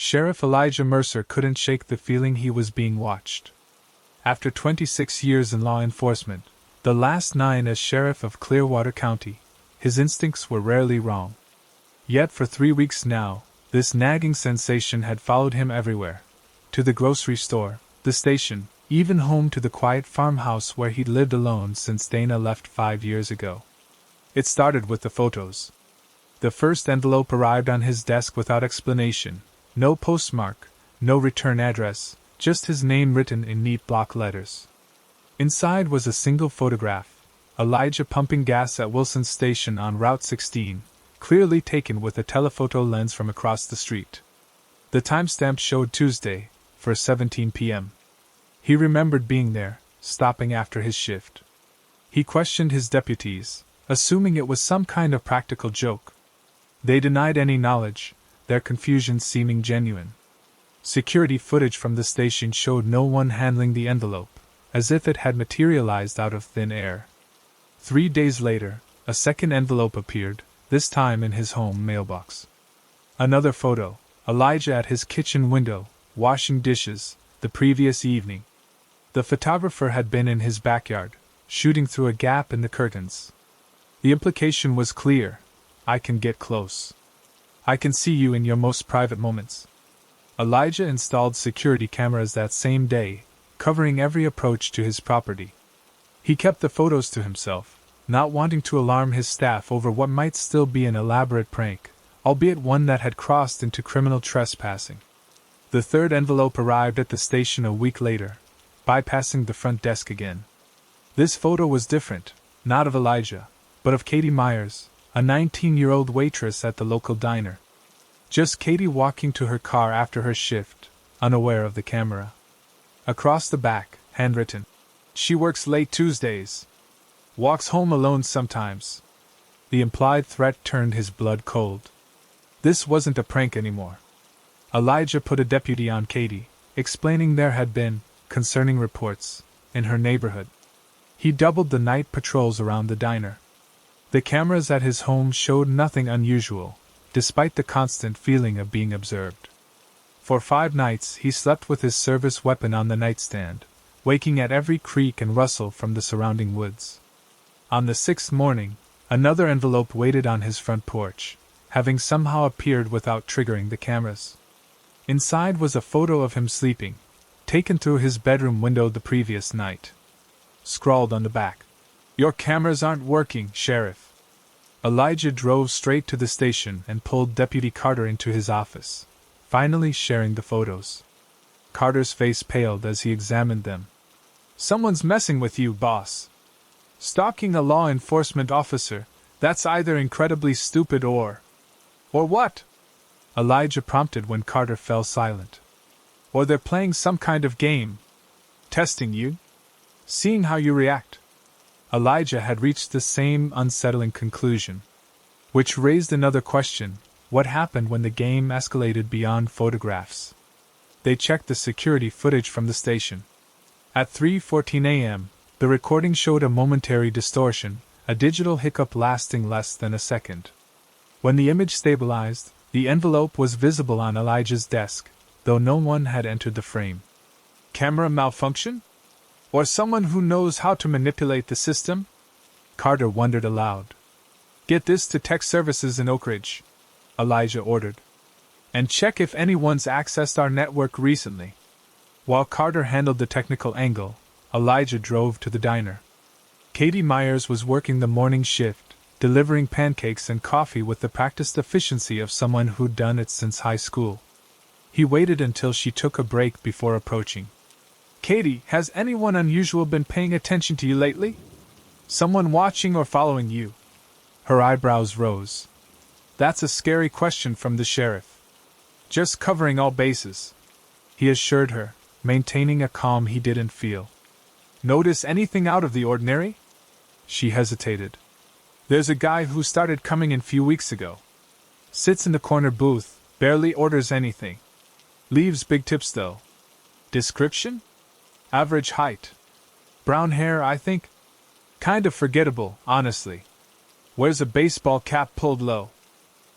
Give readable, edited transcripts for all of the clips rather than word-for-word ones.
Sheriff Elijah Mercer couldn't shake the feeling he was being watched. After 26 years in law enforcement, the last 9 as sheriff of Clearwater County, his instincts were rarely wrong. Yet for 3 weeks now, this nagging sensation had followed him everywhere. To the grocery store, the station, even home to the quiet farmhouse where he'd lived alone since Dana left 5 years ago. It started with the photos. The first envelope arrived on his desk without explanation. No postmark, no return address, just his name written in neat block letters. Inside was a single photograph, Elijah pumping gas at Wilson's station on Route 16, clearly taken with a telephoto lens from across the street. The timestamp showed Tuesday, 4:17 p.m. He remembered being there, stopping after his shift. He questioned his deputies, assuming it was some kind of practical joke. They denied any knowledge, their confusion seeming genuine. Security footage from the station showed no one handling the envelope, as if it had materialized out of thin air. 3 days later, a second envelope appeared, this time in his home mailbox. Another photo, Elijah at his kitchen window, washing dishes, the previous evening. The photographer had been in his backyard, shooting through a gap in the curtains. The implication was clear: I can get close. I can see you in your most private moments. Elijah installed security cameras that same day, covering every approach to his property. He kept the photos to himself, not wanting to alarm his staff over what might still be an elaborate prank, albeit one that had crossed into criminal trespassing. The third envelope arrived at the station a week later, bypassing the front desk again. This photo was different, not of Elijah, but of Katie Myers, a 19-year-old waitress at the local diner. Just Katie walking to her car after her shift, unaware of the camera. Across the back, handwritten, "She works late Tuesdays. Walks home alone sometimes." The implied threat turned his blood cold. This wasn't a prank anymore. Elijah put a deputy on Katie, explaining there had been concerning reports in her neighborhood. He doubled the night patrols around the diner. The cameras at his home showed nothing unusual, despite the constant feeling of being observed. For 5 nights he slept with his service weapon on the nightstand, waking at every creak and rustle from the surrounding woods. On the 6th morning, another envelope waited on his front porch, having somehow appeared without triggering the cameras. Inside was a photo of him sleeping, taken through his bedroom window the previous night. Scrawled on the back, "Your cameras aren't working, Sheriff." Elijah drove straight to the station and pulled Deputy Carter into his office, finally sharing the photos. Carter's face paled as he examined them. "Someone's messing with you, boss. Stalking a law enforcement officer, that's either incredibly stupid or what?" Elijah prompted when Carter fell silent. "Or they're playing some kind of game. Testing you. Seeing how you react." Elijah had reached the same unsettling conclusion. Which raised another question: what happened when the game escalated beyond photographs? They checked the security footage from the station. At 3:14 a.m., the recording showed a momentary distortion, a digital hiccup lasting less than a second. When the image stabilized, the envelope was visible on Elijah's desk, though no one had entered the frame. Camera malfunction? Or someone who knows how to manipulate the system? Carter wondered aloud. "Get this to tech services in Oak Ridge," Elijah ordered. "And check if anyone's accessed our network recently." While Carter handled the technical angle, Elijah drove to the diner. Katie Myers was working the morning shift, delivering pancakes and coffee with the practiced efficiency of someone who'd done it since high school. He waited until she took a break before approaching. "Katie, has anyone unusual been paying attention to you lately? Someone watching or following you?" Her eyebrows rose. "That's a scary question from the sheriff." "Just covering all bases," he assured her, maintaining a calm he didn't feel. "Notice anything out of the ordinary?" She hesitated. "There's a guy who started coming in few weeks ago. Sits in the corner booth, barely orders anything. Leaves big tips though." "Description?" "Average height. Brown hair, I think. Kind of forgettable, honestly. Wears a baseball cap pulled low."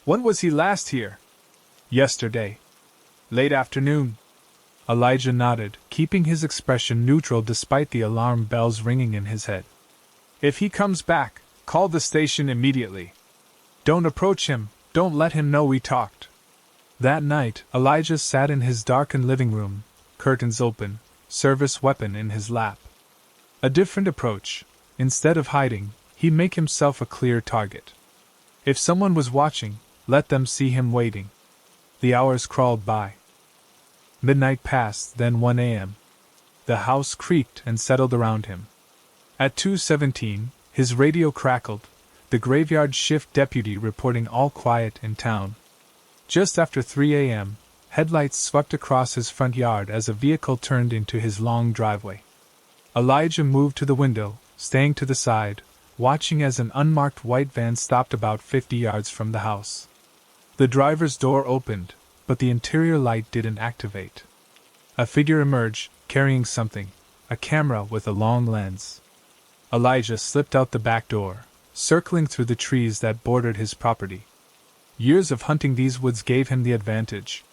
"When was he last here?" "Yesterday." Late afternoon. Elijah nodded, keeping his expression neutral despite the alarm bells ringing in his head. If he comes back, call the station immediately. Don't approach him, don't let him know we talked. That night, Elijah sat in his darkened living room, curtains open, service weapon in his lap. A different approach. Instead of hiding, he'd make himself a clear target. If someone was watching, let them see him waiting. The hours crawled by. Midnight passed, then 1 a.m. The house creaked and settled around him. At 2:17, his radio crackled, the graveyard shift deputy reporting all quiet in town. Just after 3 a.m., headlights swept across his front yard as a vehicle turned into his long driveway. Elijah moved to the window, staying to the side, watching as an unmarked white van stopped about 50 yards from the house. The driver's door opened, but the interior light didn't activate. A figure emerged, carrying something, a camera with a long lens. Elijah slipped out the back door, circling through the trees that bordered his property. Years of hunting these woods gave him the advantage.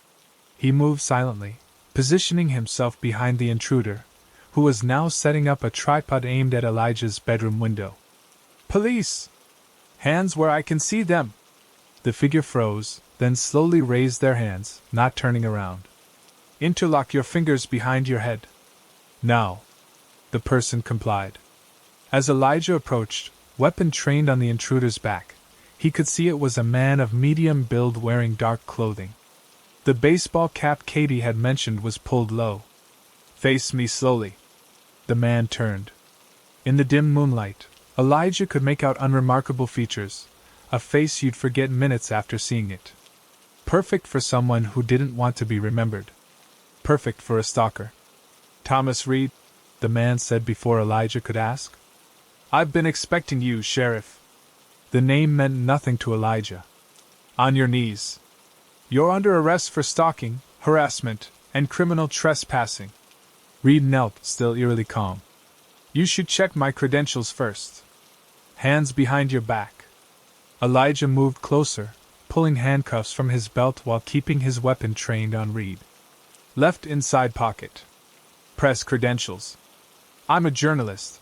He moved silently, positioning himself behind the intruder, who was now setting up a tripod aimed at Elijah's bedroom window. Police! Hands where I can see them! The figure froze, then slowly raised their hands, not turning around. Interlock your fingers behind your head. Now. The person complied. As Elijah approached, weapon trained on the intruder's back, he could see it was a man of medium build wearing dark clothing. The baseball cap Katie had mentioned was pulled low. Face me slowly. The man turned. In the dim moonlight, Elijah could make out unremarkable features, a face you'd forget minutes after seeing it. Perfect for someone who didn't want to be remembered. Perfect for a stalker. Thomas Reed, the man said before Elijah could ask. I've been expecting you, Sheriff. The name meant nothing to Elijah. On your knees. You're under arrest for stalking, harassment, and criminal trespassing. Reed knelt, still eerily calm. You should check my credentials first. Hands behind your back. Elijah moved closer, pulling handcuffs from his belt while keeping his weapon trained on Reed. Left inside pocket. Press credentials. I'm a journalist.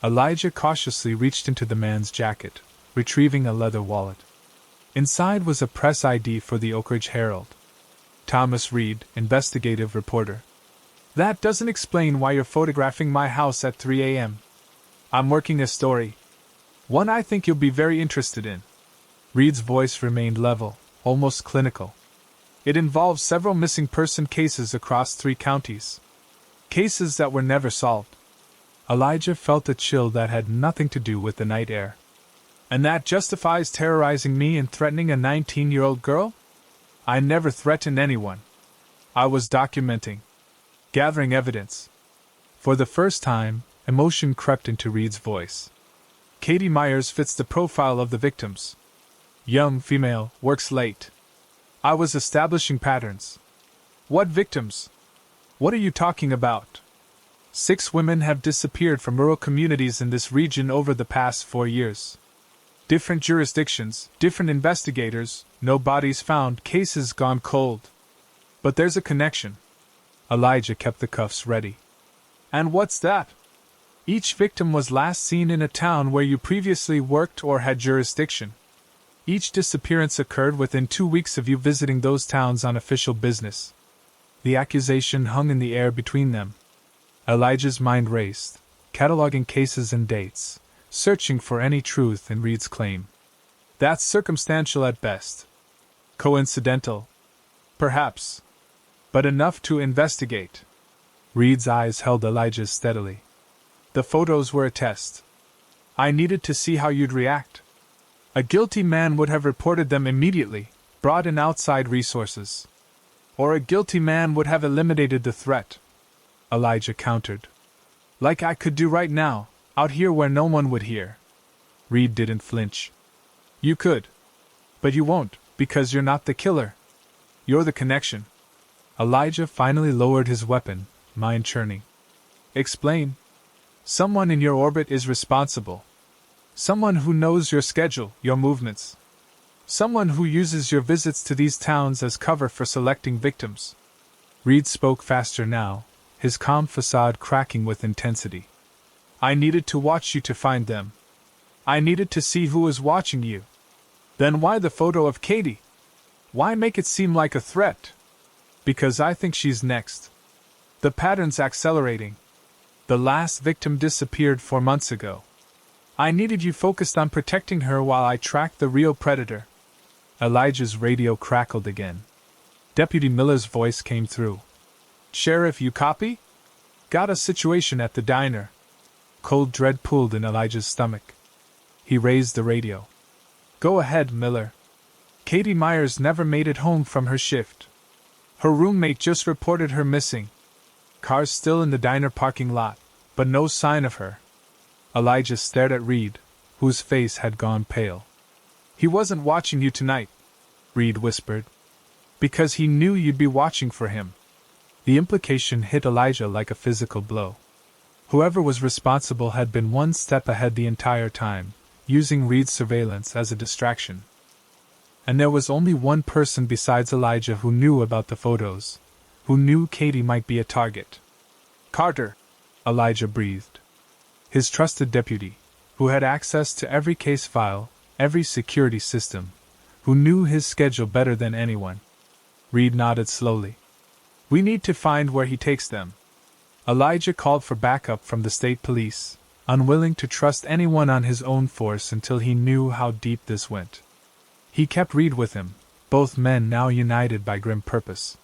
Elijah cautiously reached into the man's jacket, retrieving a leather wallet. Inside was a press ID for the Oak Ridge Herald. Thomas Reed, investigative reporter. That doesn't explain why you're photographing my house at 3 a.m. I'm working a story. One I think you'll be very interested in. Reed's voice remained level, almost clinical. It involves several missing person cases across 3 counties. Cases that were never solved. Elijah felt a chill that had nothing to do with the night air. And that justifies terrorizing me and threatening a 19-year-old girl? I never threatened anyone. I was documenting. Gathering evidence. For the first time, emotion crept into Reed's voice. Katie Myers fits the profile of the victims. Young female, works late. I was establishing patterns. What victims? What are you talking about? 6 women have disappeared from rural communities in this region over the past 4 years. Different jurisdictions, different investigators, no bodies found, cases gone cold. But there's a connection. Elijah kept the cuffs ready. And what's that? Each victim was last seen in a town where you previously worked or had jurisdiction. Each disappearance occurred within 2 weeks of you visiting those towns on official business. The accusation hung in the air between them. Elijah's mind raced, cataloging cases and dates, searching for any truth in Reed's claim. That's circumstantial at best. Coincidental. Perhaps. But enough to investigate. Reed's eyes held Elijah's steadily. The photos were a test. I needed to see how you'd react. A guilty man would have reported them immediately, brought in outside resources. Or a guilty man would have eliminated the threat. Elijah countered. Like I could do right now, out here where no one would hear. Reed didn't flinch. You could. But you won't, because you're not the killer. You're the connection. Elijah finally lowered his weapon, mind churning. Explain. Someone in your orbit is responsible. Someone who knows your schedule, your movements. Someone who uses your visits to these towns as cover for selecting victims. Reed spoke faster now, his calm facade cracking with intensity. I needed to watch you to find them. I needed to see who was watching you. Then why the photo of Katie? Why make it seem like a threat? Because I think she's next. The pattern's accelerating. The last victim disappeared 4 months ago. I needed you focused on protecting her while I tracked the real predator. Elijah's radio crackled again. Deputy Miller's voice came through. Sheriff, you copy? Got a situation at the diner. Cold dread pooled in Elijah's stomach. He raised the radio. Go ahead, Miller. Katie Myers never made it home from her shift. Her roommate just reported her missing. Cars still in the diner parking lot, but no sign of her. Elijah stared at Reed, whose face had gone pale. He wasn't watching you tonight, Reed whispered. Because he knew you'd be watching for him. The implication hit Elijah like a physical blow. Whoever was responsible had been one step ahead the entire time, using Reed's surveillance as a distraction. And there was only one person besides Elijah who knew about the photos, who knew Katie might be a target. Carter, Elijah breathed. His trusted deputy, who had access to every case file, every security system, who knew his schedule better than anyone. Reed nodded slowly. We need to find where he takes them. Elijah called for backup from the state police, unwilling to trust anyone on his own force until he knew how deep this went. He kept Reed with him, both men now united by grim purpose.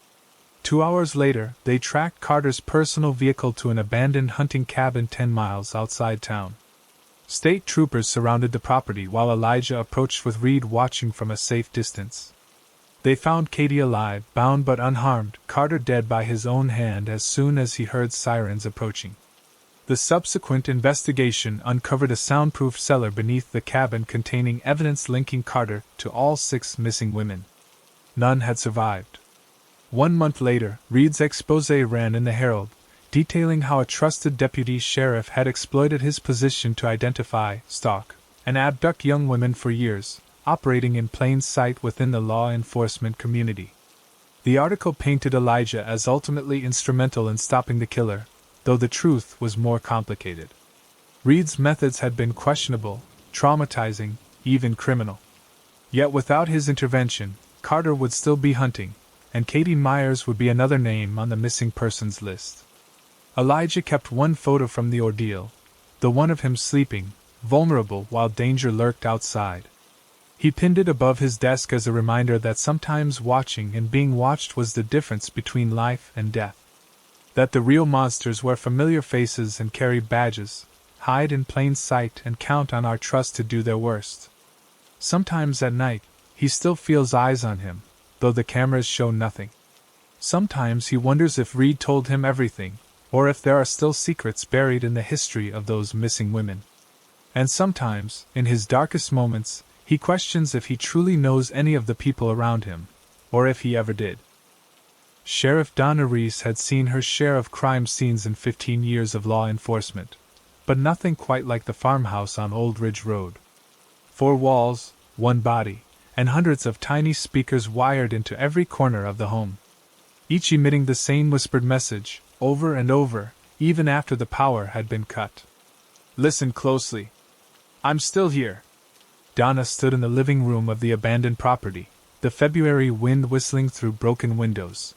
2 hours later, they tracked Carter's personal vehicle to an abandoned hunting cabin 10 miles outside town. State troopers surrounded the property while Elijah approached with Reed watching from a safe distance. They found Katie alive, bound but unharmed, Carter dead by his own hand as soon as he heard sirens approaching. The subsequent investigation uncovered a soundproof cellar beneath the cabin containing evidence linking Carter to all 6 missing women. None had survived. 1 month later, Reed's exposé ran in the Herald, detailing how a trusted deputy sheriff had exploited his position to identify, stalk, and abduct young women for years, operating in plain sight within the law enforcement community. The article painted Elijah as ultimately instrumental in stopping the killer, though the truth was more complicated. Reed's methods had been questionable, traumatizing, even criminal. Yet without his intervention, Carter would still be hunting, and Katie Myers would be another name on the missing persons list. Elijah kept one photo from the ordeal, the one of him sleeping, vulnerable while danger lurked outside. He pinned it above his desk as a reminder that sometimes watching and being watched was the difference between life and death. That the real monsters wear familiar faces and carry badges, hide in plain sight and count on our trust to do their worst. Sometimes at night, he still feels eyes on him, though the cameras show nothing. Sometimes he wonders if Reed told him everything, or if there are still secrets buried in the history of those missing women. And sometimes, in his darkest moments, he questions if he truly knows any of the people around him, or if he ever did. Sheriff Donna Reese had seen her share of crime scenes in 15 years of law enforcement, but nothing quite like the farmhouse on Old Ridge Road. 4 walls, 1 body, and hundreds of tiny speakers wired into every corner of the home, each emitting the same whispered message, over and over, even after the power had been cut. Listen closely. I'm still here. Donna stood in the living room of the abandoned property, the February wind whistling through broken windows.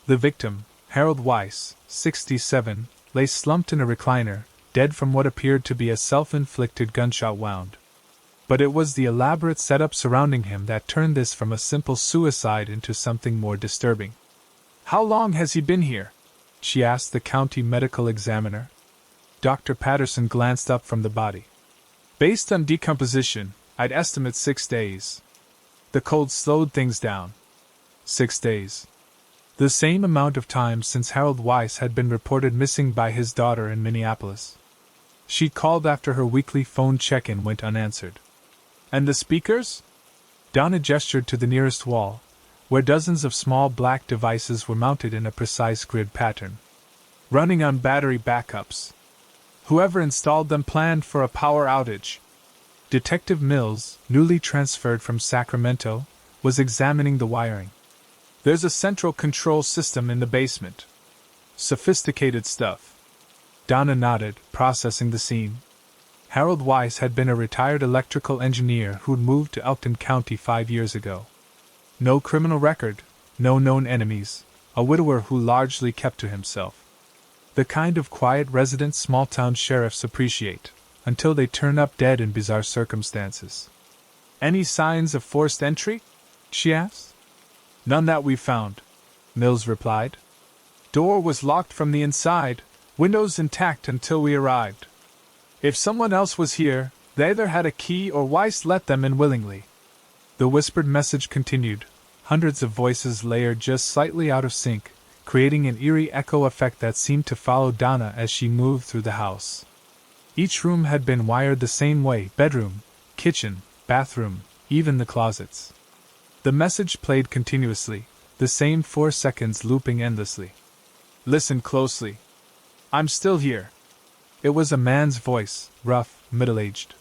The victim, Harold Weiss, 67, lay slumped in a recliner, dead from what appeared to be a self-inflicted gunshot wound. But it was the elaborate setup surrounding him that turned this from a simple suicide into something more disturbing. How long has he been here? She asked the county medical examiner. Dr. Patterson glanced up from the body. Based on decomposition, I'd estimate 6 days. The cold slowed things down. 6 days. The same amount of time since Harold Weiss had been reported missing by his daughter in Minneapolis. She'd called after her weekly phone check-in went unanswered. And the speakers? Donna gestured to the nearest wall, where dozens of small black devices were mounted in a precise grid pattern. Running on battery backups. Whoever installed them planned for a power outage. Detective Mills, newly transferred from Sacramento, was examining the wiring. There's a central control system in the basement. Sophisticated stuff. Donna nodded, processing the scene. Harold Weiss had been a retired electrical engineer who'd moved to Elkton County 5 years ago. No criminal record, no known enemies, a widower who largely kept to himself. The kind of quiet resident small-town sheriffs appreciate, until they turn up dead in bizarre circumstances. Any signs of forced entry? She asked. None that we've found, Mills replied. Door was locked from the inside, windows intact until we arrived. If someone else was here, they either had a key or Weiss let them in willingly. The whispered message continued, hundreds of voices layered just slightly out of sync, creating an eerie echo effect that seemed to follow Donna as she moved through the house. Each room had been wired the same way: bedroom, kitchen, bathroom, even the closets. The message played continuously, the same 4 seconds looping endlessly. Listen closely. I'm still here. It was a man's voice, rough, middle-aged.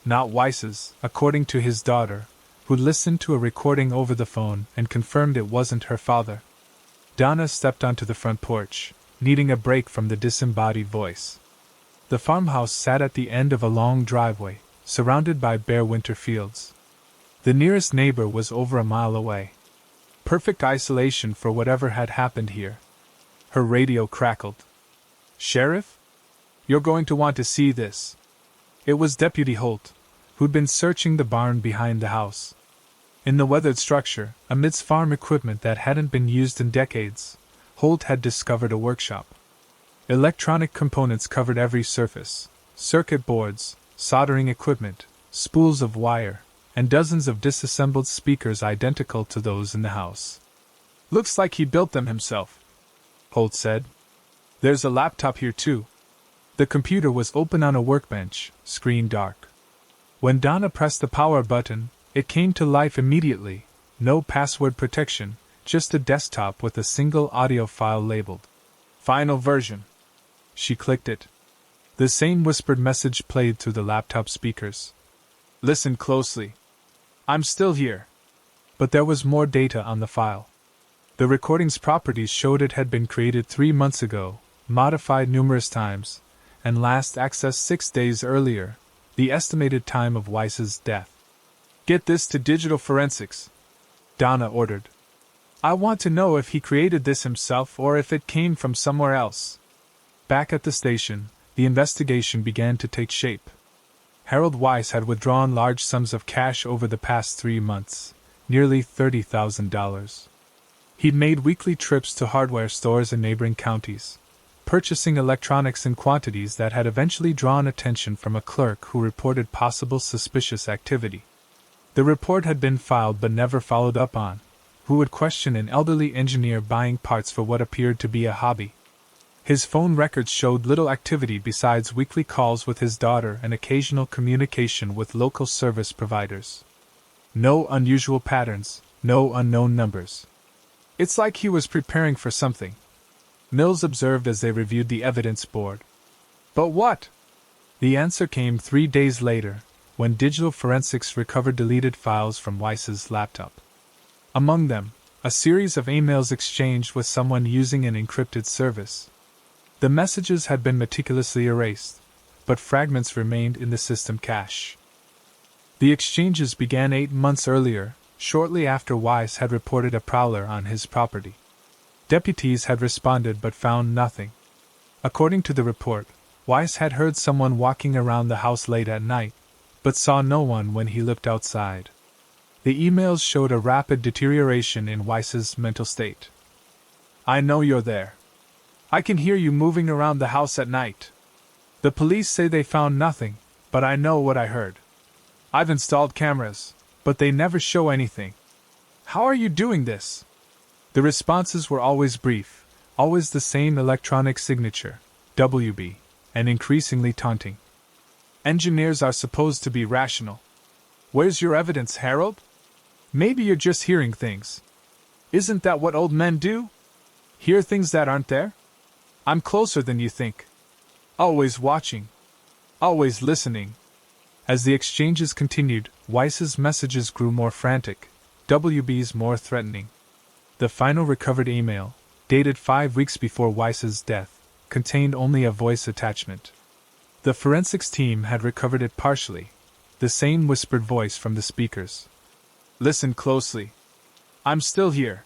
Not Weiss's, according to his daughter, who listened to a recording over the phone and confirmed it wasn't her father. Donna stepped onto the front porch, needing a break from the disembodied voice. The farmhouse sat at the end of a long driveway, surrounded by bare winter fields. The nearest neighbor was over a mile away. Perfect isolation for whatever had happened here. Her radio crackled. Sheriff? You're going to want to see this. It was Deputy Holt, who'd been searching the barn behind the house. In the weathered structure, amidst farm equipment that hadn't been used in decades, Holt had discovered a workshop. Electronic components covered every surface: circuit boards, soldering equipment, spools of wire, and dozens of disassembled speakers identical to those in the house. Looks like he built them himself, Holt said. There's a laptop here too. The computer was open on a workbench, screen dark. When Donna pressed the power button, it came to life immediately. No password protection, just a desktop with a single audio file labeled Final Version. She clicked it. The same whispered message played through the laptop speakers. Listen closely. I'm still here. But there was more data on the file. The recording's properties showed it had been created 3 months ago, modified numerous times, and last accessed 6 days earlier, the estimated time of Weiss's death. Get this to digital forensics, Donna ordered. I want to know if he created this himself or if it came from somewhere else. Back at the station, the investigation began to take shape. Harold Weiss had withdrawn large sums of cash over the past 3 months, nearly $30,000. He'd made weekly trips to hardware stores in neighboring counties, purchasing electronics in quantities that had eventually drawn attention from a clerk who reported possible suspicious activity. The report had been filed but never followed up on. Who would question an elderly engineer buying parts for what appeared to be a hobby? His phone records showed little activity besides weekly calls with his daughter and occasional communication with local service providers. No unusual patterns, no unknown numbers. It's like he was preparing for something, Mills observed as they reviewed the evidence board. But what? The answer came 3 days later, when digital forensics recovered deleted files from Weiss's laptop. Among them, a series of emails exchanged with someone using an encrypted service. The messages had been meticulously erased, but fragments remained in the system cache. The exchanges began 8 months earlier, shortly after Weiss had reported a prowler on his property. Deputies had responded but found nothing. According to the report, Weiss had heard someone walking around the house late at night, but saw no one when he looked outside. The emails showed a rapid deterioration in Weiss's mental state. I know you're there. I can hear you moving around the house at night. The police say they found nothing, but I know what I heard. I've installed cameras, but they never show anything. How are you doing this? The responses were always brief, always the same electronic signature, WB, and increasingly taunting. Engineers are supposed to be rational. Where's your evidence, Harold? Maybe you're just hearing things. Isn't that what old men do? Hear things that aren't there? I'm closer than you think. Always watching. Always listening. As the exchanges continued, Weiss's messages grew more frantic, WB's more threatening. The final recovered email, dated 5 weeks before Weiss's death, contained only a voice attachment. The forensics team had recovered it partially, the same whispered voice from the speakers. "Listen closely. I'm still here."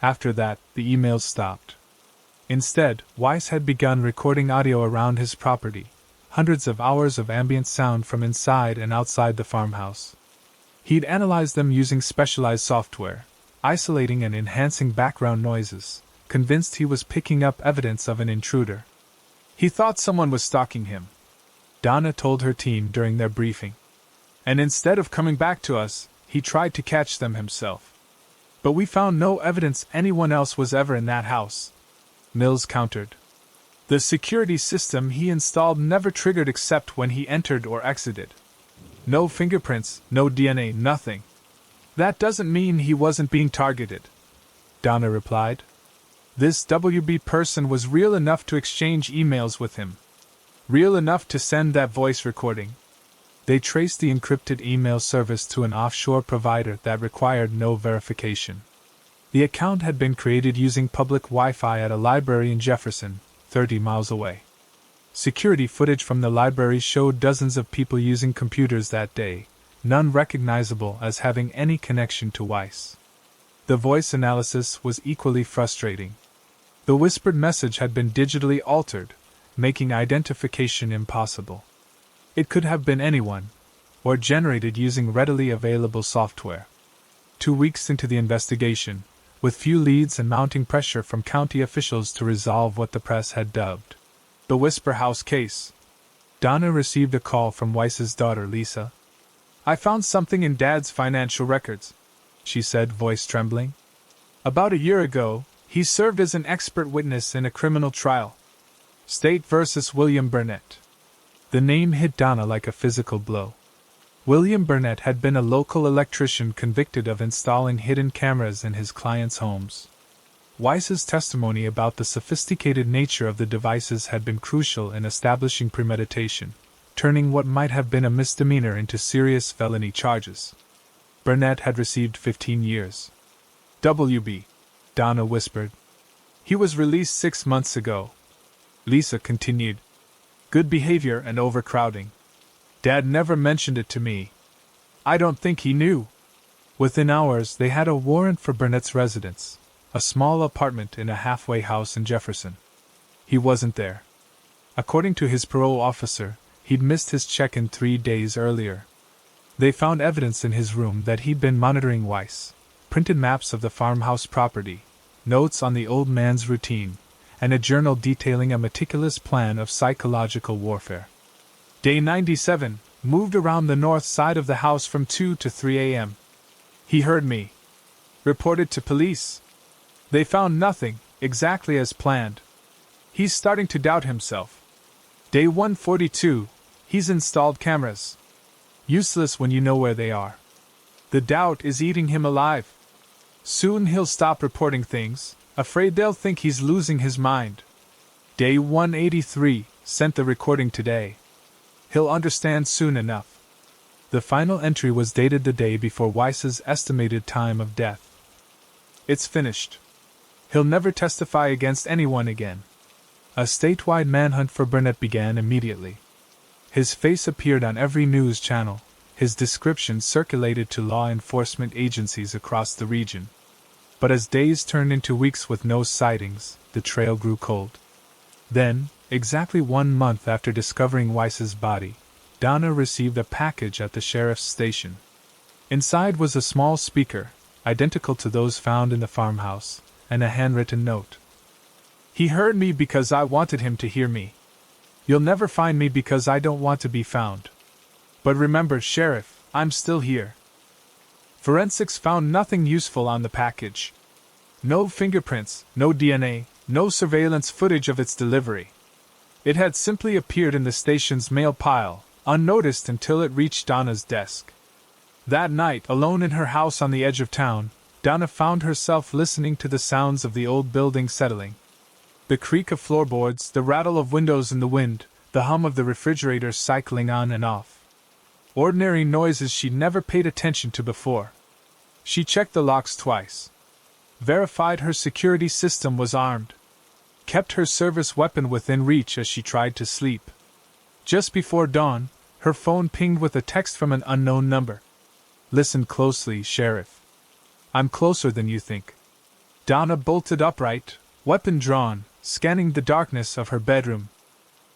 After that, the emails stopped. Instead, Weiss had begun recording audio around his property, hundreds of hours of ambient sound from inside and outside the farmhouse. He'd analyzed them using specialized software, isolating and enhancing background noises, convinced he was picking up evidence of an intruder. He thought someone was stalking him, Donna told her team during their briefing. And instead of coming back to us, he tried to catch them himself. But we found no evidence anyone else was ever in that house, Mills countered. The security system he installed never triggered except when he entered or exited. No fingerprints, no DNA, nothing. That doesn't mean he wasn't being targeted, Donna replied. This WB person was real enough to exchange emails with him. Real enough to send that voice recording. They traced the encrypted email service to an offshore provider that required no verification. The account had been created using public Wi-Fi at a library in Jefferson, 30 miles away. Security footage from the library showed dozens of people using computers that day, none recognizable as having any connection to Weiss. The voice analysis was equally frustrating. The whispered message had been digitally altered, making identification impossible. It could have been anyone, or generated using readily available software. 2 weeks into the investigation, with few leads and mounting pressure from county officials to resolve what the press had dubbed the Whisper House case, Donna received a call from Weiss's daughter Lisa. "I found something in Dad's financial records," she said, voice trembling. "About a year ago, he served as an expert witness in a criminal trial. State versus William Burnett." The name hit Donna like a physical blow. William Burnett had been a local electrician convicted of installing hidden cameras in his clients' homes. Weiss's testimony about the sophisticated nature of the devices had been crucial in establishing premeditation, turning what might have been a misdemeanor into serious felony charges. Burnett had received 15 years. "WB," Donna whispered. "He was released 6 months ago." Lisa continued. "Good behavior and overcrowding. Dad never mentioned it to me. I don't think he knew." Within hours, they had a warrant for Burnett's residence, a small apartment in a halfway house in Jefferson. He wasn't there. According to his parole officer, he'd missed his check-in 3 days earlier. They found evidence in his room that he'd been monitoring Weiss, printed maps of the farmhouse property, notes on the old man's routine, and a journal detailing a meticulous plan of psychological warfare. Day 97, moved around the north side of the house from 2 to 3 a.m. He heard me. Reported to police. They found nothing, exactly as planned. He's starting to doubt himself. Day 142, he's installed cameras. Useless when you know where they are. The doubt is eating him alive. Soon he'll stop reporting things, afraid they'll think he's losing his mind. Day 183, sent the recording today. He'll understand soon enough. The final entry was dated the day before Weiss's estimated time of death. It's finished. He'll never testify against anyone again. A statewide manhunt for Burnett began immediately. His face appeared on every news channel, his description circulated to law enforcement agencies across the region. But as days turned into weeks with no sightings, the trail grew cold. Then, exactly 1 month after discovering Weiss's body, Donna received a package at the sheriff's station. Inside was a small speaker, identical to those found in the farmhouse, and a handwritten note. "He heard me because I wanted him to hear me. You'll never find me because I don't want to be found. But remember, Sheriff, I'm still here." Forensics found nothing useful on the package. No fingerprints, no DNA, no surveillance footage of its delivery. It had simply appeared in the station's mail pile, unnoticed until it reached Donna's desk. That night, alone in her house on the edge of town, Donna found herself listening to the sounds of the old building settling. The creak of floorboards, the rattle of windows in the wind, the hum of the refrigerator cycling on and off. Ordinary noises she'd never paid attention to before. She checked the locks twice. Verified her security system was armed. Kept her service weapon within reach as she tried to sleep. Just before dawn, her phone pinged with a text from an unknown number. "Listen closely, Sheriff. I'm closer than you think." Donna bolted upright, weapon drawn, scanning the darkness of her bedroom.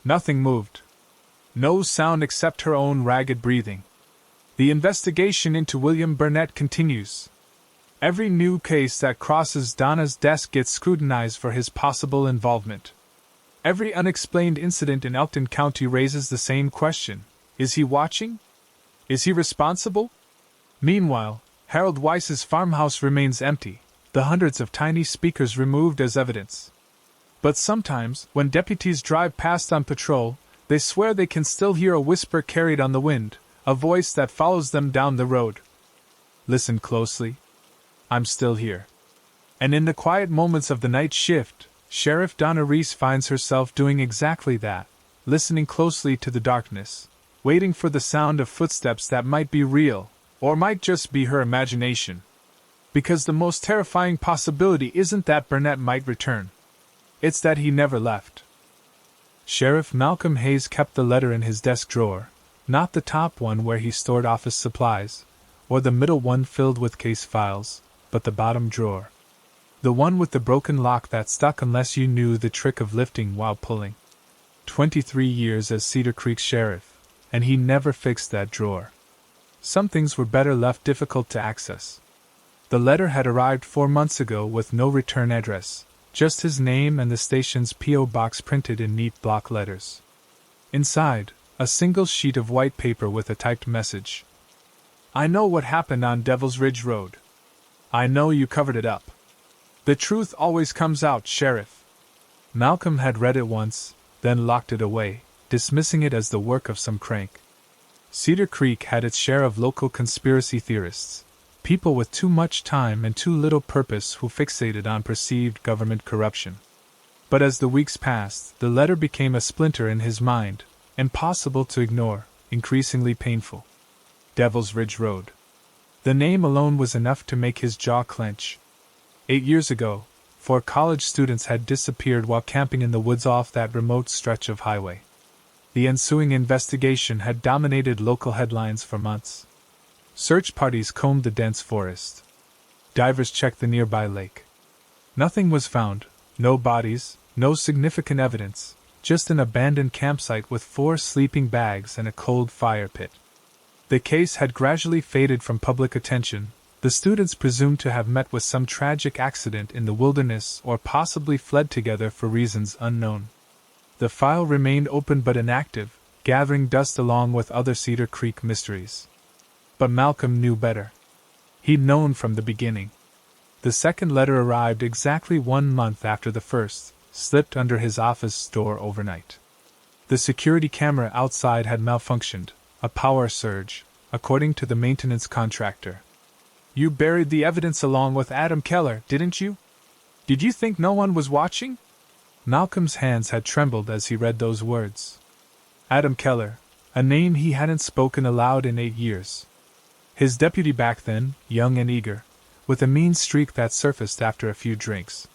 Nothing moved. No sound except her own ragged breathing. The investigation into William Burnett continues. Every new case that crosses Donna's desk gets scrutinized for his possible involvement. Every unexplained incident in Elkton County raises the same question. Is he watching? Is he responsible? Meanwhile, Harold Weiss's farmhouse remains empty, the hundreds of tiny speakers removed as evidence. But sometimes, when deputies drive past on patrol, they swear they can still hear a whisper carried on the wind, a voice that follows them down the road. Listen closely. I'm still here. And in the quiet moments of the night shift, Sheriff Donna Reese finds herself doing exactly that, listening closely to the darkness, waiting for the sound of footsteps that might be real, or might just be her imagination. Because the most terrifying possibility isn't that Burnett might return. It's that he never left. Sheriff Malcolm Hayes kept the letter in his desk drawer, not the top one where he stored office supplies, or the middle one filled with case files, but the bottom drawer. The one with the broken lock that stuck unless you knew the trick of lifting while pulling. 23 years as Cedar Creek sheriff, and he never fixed that drawer. Some things were better left difficult to access. The letter had arrived 4 months ago with no return address, just his name and the station's P.O. box printed in neat block letters. Inside, a single sheet of white paper with a typed message. I know what happened on Devil's Ridge Road. I know you covered it up. The truth always comes out, Sheriff. Malcolm had read it once, then locked it away, dismissing it as the work of some crank. Cedar Creek had its share of local conspiracy theorists, people with too much time and too little purpose who fixated on perceived government corruption. But as the weeks passed, the letter became a splinter in his mind, impossible to ignore, increasingly painful. Devil's Ridge Road. The name alone was enough to make his jaw clench. 8 years ago, 4 college students had disappeared while camping in the woods off that remote stretch of highway. The ensuing investigation had dominated local headlines for months. Search parties combed the dense forest. Divers checked the nearby lake. Nothing was found, no bodies, no significant evidence, just an abandoned campsite with 4 sleeping bags and a cold fire pit. The case had gradually faded from public attention, the students presumed to have met with some tragic accident in the wilderness or possibly fled together for reasons unknown. The file remained open but inactive, gathering dust along with other Cedar Creek mysteries. But Malcolm knew better. He'd known from the beginning. The second letter arrived exactly 1 month after the first, slipped under his office door overnight. The security camera outside had malfunctioned, a power surge, according to the maintenance contractor. You buried the evidence along with Adam Keller, didn't you? Did you think no one was watching? Malcolm's hands had trembled as he read those words. Adam Keller, a name he hadn't spoken aloud in 8 years. His deputy back then, young and eager, with a mean streak that surfaced after a few drinks.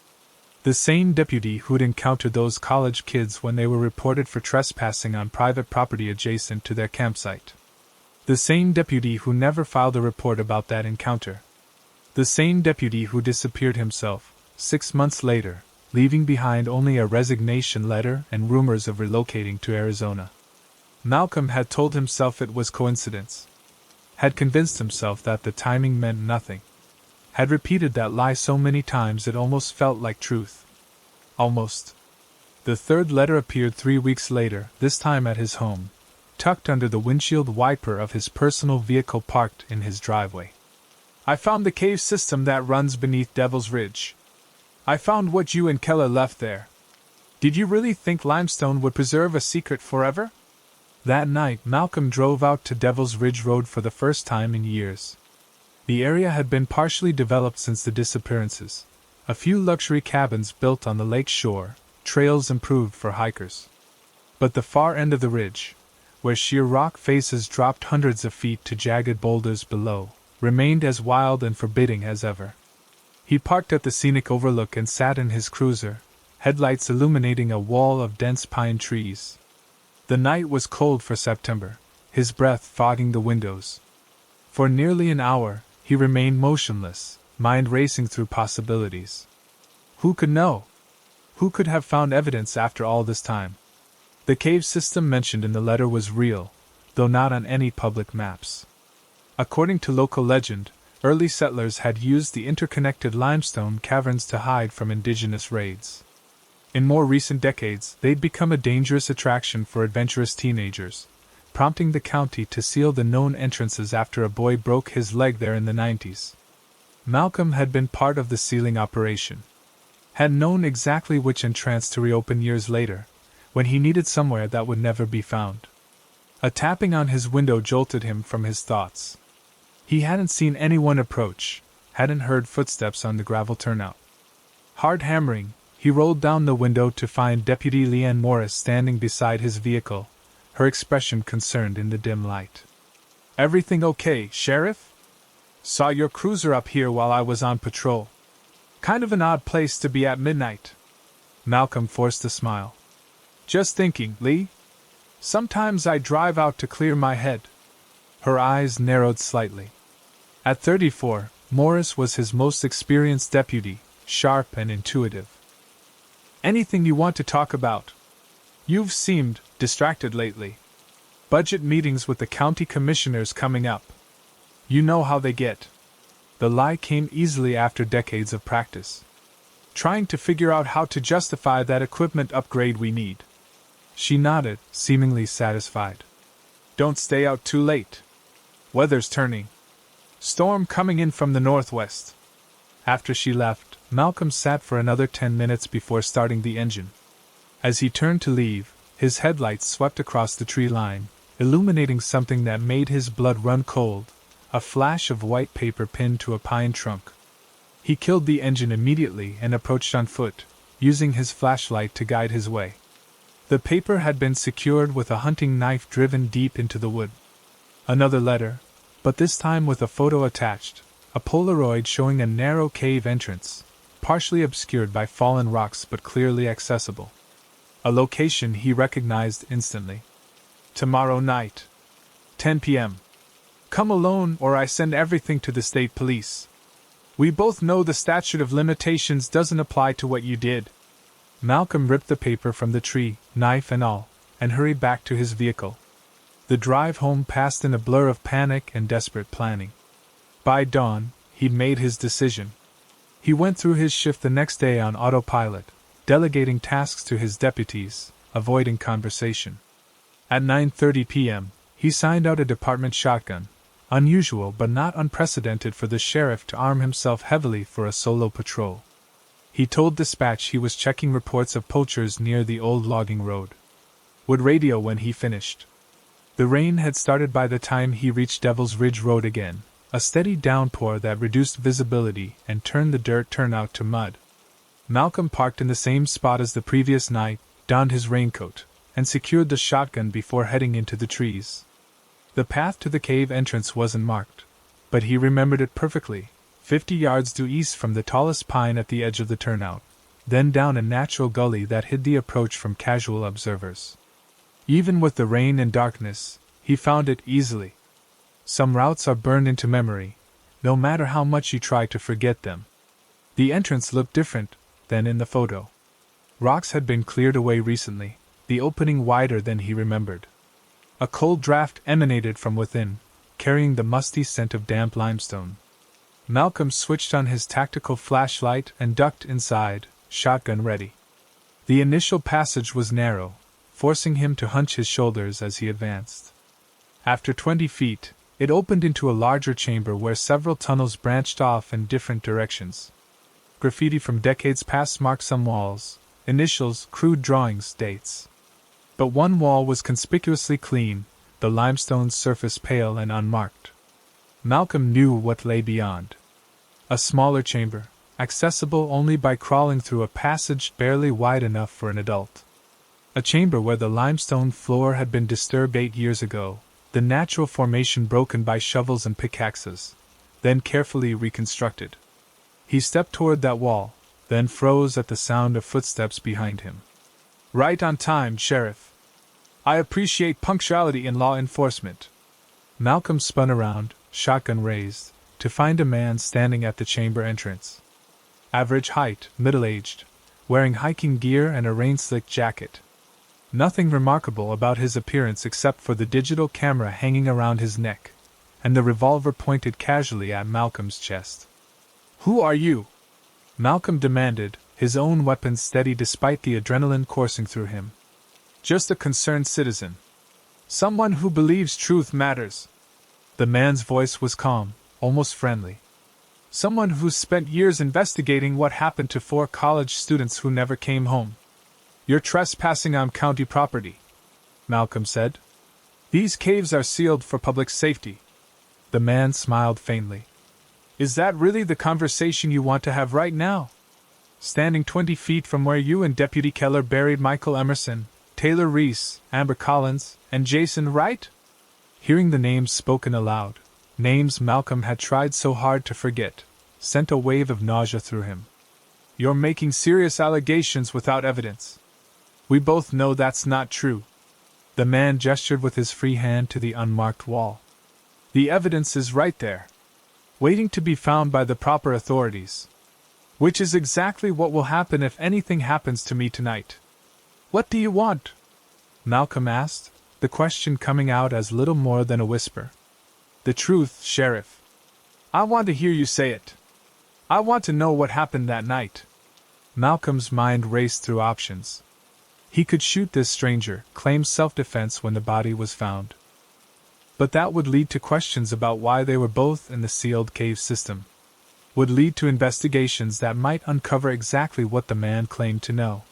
The same deputy who'd encountered those college kids when they were reported for trespassing on private property adjacent to their campsite. The same deputy who never filed a report about that encounter. The same deputy who disappeared himself, 6 months later, leaving behind only a resignation letter and rumors of relocating to Arizona. Malcolm had told himself it was coincidence. Had convinced himself that the timing meant nothing. Had repeated that lie so many times it almost felt like truth. Almost. The third letter appeared 3 weeks later, this time at his home, tucked under the windshield wiper of his personal vehicle parked in his driveway. I found the cave system that runs beneath Devil's Ridge. I found what you and Keller left there. Did you really think limestone would preserve a secret forever? That night, Malcolm drove out to Devil's Ridge Road for the first time in years. The area had been partially developed since the disappearances. A few luxury cabins built on the lake shore, trails improved for hikers. But the far end of the ridge, where sheer rock faces dropped hundreds of feet to jagged boulders below, remained as wild and forbidding as ever. He parked at the scenic overlook and sat in his cruiser, headlights illuminating a wall of dense pine trees. The night was cold for September, his breath fogging the windows. For nearly an hour, he remained motionless, mind racing through possibilities. Who could know? Who could have found evidence after all this time? The cave system mentioned in the letter was real, though not on any public maps. According to local legend, early settlers had used the interconnected limestone caverns to hide from indigenous raids. In more recent decades, they'd become a dangerous attraction for adventurous teenagers, prompting the county to seal the known entrances after a boy broke his leg there in the 90s. Malcolm had been part of the sealing operation. Had known exactly which entrance to reopen years later, when he needed somewhere that would never be found. A tapping on his window jolted him from his thoughts. He hadn't seen anyone approach, hadn't heard footsteps on the gravel turnout. Hard hammering, he rolled down the window to find Deputy Leanne Morris standing beside his vehicle, her expression concerned in the dim light. "Everything okay, Sheriff? Saw your cruiser up here while I was on patrol. Kind of an odd place to be at midnight." Malcolm forced a smile. "Just thinking, Lee. Sometimes I drive out to clear my head." Her eyes narrowed slightly. At 34, Morris was his most experienced deputy, sharp and intuitive. "Anything you want to talk about? You've seemed distracted lately. Budget meetings with the county commissioners coming up. You know how they get." The lie came easily after decades of practice. "Trying to figure out how to justify that equipment upgrade we need." She nodded, seemingly satisfied. "Don't stay out too late. Weather's turning. Storm coming in from the northwest." After she left, Malcolm sat for another 10 minutes before starting the engine. As he turned to leave, his headlights swept across the tree line, illuminating something that made his blood run cold, a flash of white paper pinned to a pine trunk. He killed the engine immediately and approached on foot, using his flashlight to guide his way. The paper had been secured with a hunting knife driven deep into the wood. Another letter, but this time with a photo attached, a Polaroid showing a narrow cave entrance, partially obscured by fallen rocks but clearly accessible. A location he recognized instantly. "Tomorrow night. 10 p.m. Come alone or I send everything to the state police. We both know the statute of limitations doesn't apply to what you did." Malcolm ripped the paper from the tree, knife and all, and hurried back to his vehicle. The drive home passed in a blur of panic and desperate planning. By dawn, he'd made his decision. He went through his shift the next day on autopilot, delegating tasks to his deputies, avoiding conversation. At 9:30 p.m., he signed out a department shotgun, unusual but not unprecedented for the sheriff to arm himself heavily for a solo patrol. He told dispatch he was checking reports of poachers near the old logging road. Would radio when he finished. The rain had started by the time he reached Devil's Ridge Road again, a steady downpour that reduced visibility and turned the dirt turnout to mud. Malcolm parked in the same spot as the previous night, donned his raincoat, and secured the shotgun before heading into the trees. The path to the cave entrance wasn't marked, but he remembered it perfectly, 50 yards due east from the tallest pine at the edge of the turnout, then down a natural gully that hid the approach from casual observers. Even with the rain and darkness, he found it easily. Some routes are burned into memory, no matter how much you try to forget them. The entrance looked different than in the photo. Rocks had been cleared away recently, the opening wider than he remembered. A cold draft emanated from within, carrying the musty scent of damp limestone. Malcolm switched on his tactical flashlight and ducked inside, shotgun ready. The initial passage was narrow, forcing him to hunch his shoulders as he advanced. After 20 feet, it opened into a larger chamber where several tunnels branched off in different directions. Graffiti from decades past marked some walls, initials, crude drawings, dates. But one wall was conspicuously clean, the limestone surface pale and unmarked. Malcolm knew what lay beyond. A smaller chamber, accessible only by crawling through a passage barely wide enough for an adult. A chamber where the limestone floor had been disturbed 8 years ago, the natural formation broken by shovels and pickaxes, then carefully reconstructed. He stepped toward that wall, then froze at the sound of footsteps behind him. Right on time, Sheriff. I appreciate punctuality in law enforcement. Malcolm spun around, shotgun raised, to find a man standing at the chamber entrance. Average height, middle-aged, wearing hiking gear and a rain-slick jacket. Nothing remarkable about his appearance except for the digital camera hanging around his neck, and the revolver pointed casually at Malcolm's chest. Who are you? Malcolm demanded, his own weapon steady despite the adrenaline coursing through him. Just a concerned citizen. Someone who believes truth matters. The man's voice was calm, almost friendly. Someone who's spent years investigating what happened to 4 college students who never came home. You're trespassing on county property, Malcolm said. These caves are sealed for public safety. The man smiled faintly. Is that really the conversation you want to have right now? Standing 20 feet from where you and Deputy Keller buried Michael Emerson, Taylor Reese, Amber Collins, and Jason Wright? Hearing the names spoken aloud, names Malcolm had tried so hard to forget, sent a wave of nausea through him. You're making serious allegations without evidence. We both know that's not true. The man gestured with his free hand to the unmarked wall. The evidence is right there, waiting to be found by the proper authorities. Which is exactly what will happen if anything happens to me tonight. What do you want? Malcolm asked, the question coming out as little more than a whisper. The truth, Sheriff. I want to hear you say it. I want to know what happened that night. Malcolm's mind raced through options. He could shoot this stranger, claim self-defense when the body was found. But that would lead to questions about why they were both in the sealed cave system. Would lead to investigations that might uncover exactly what the man claimed to know.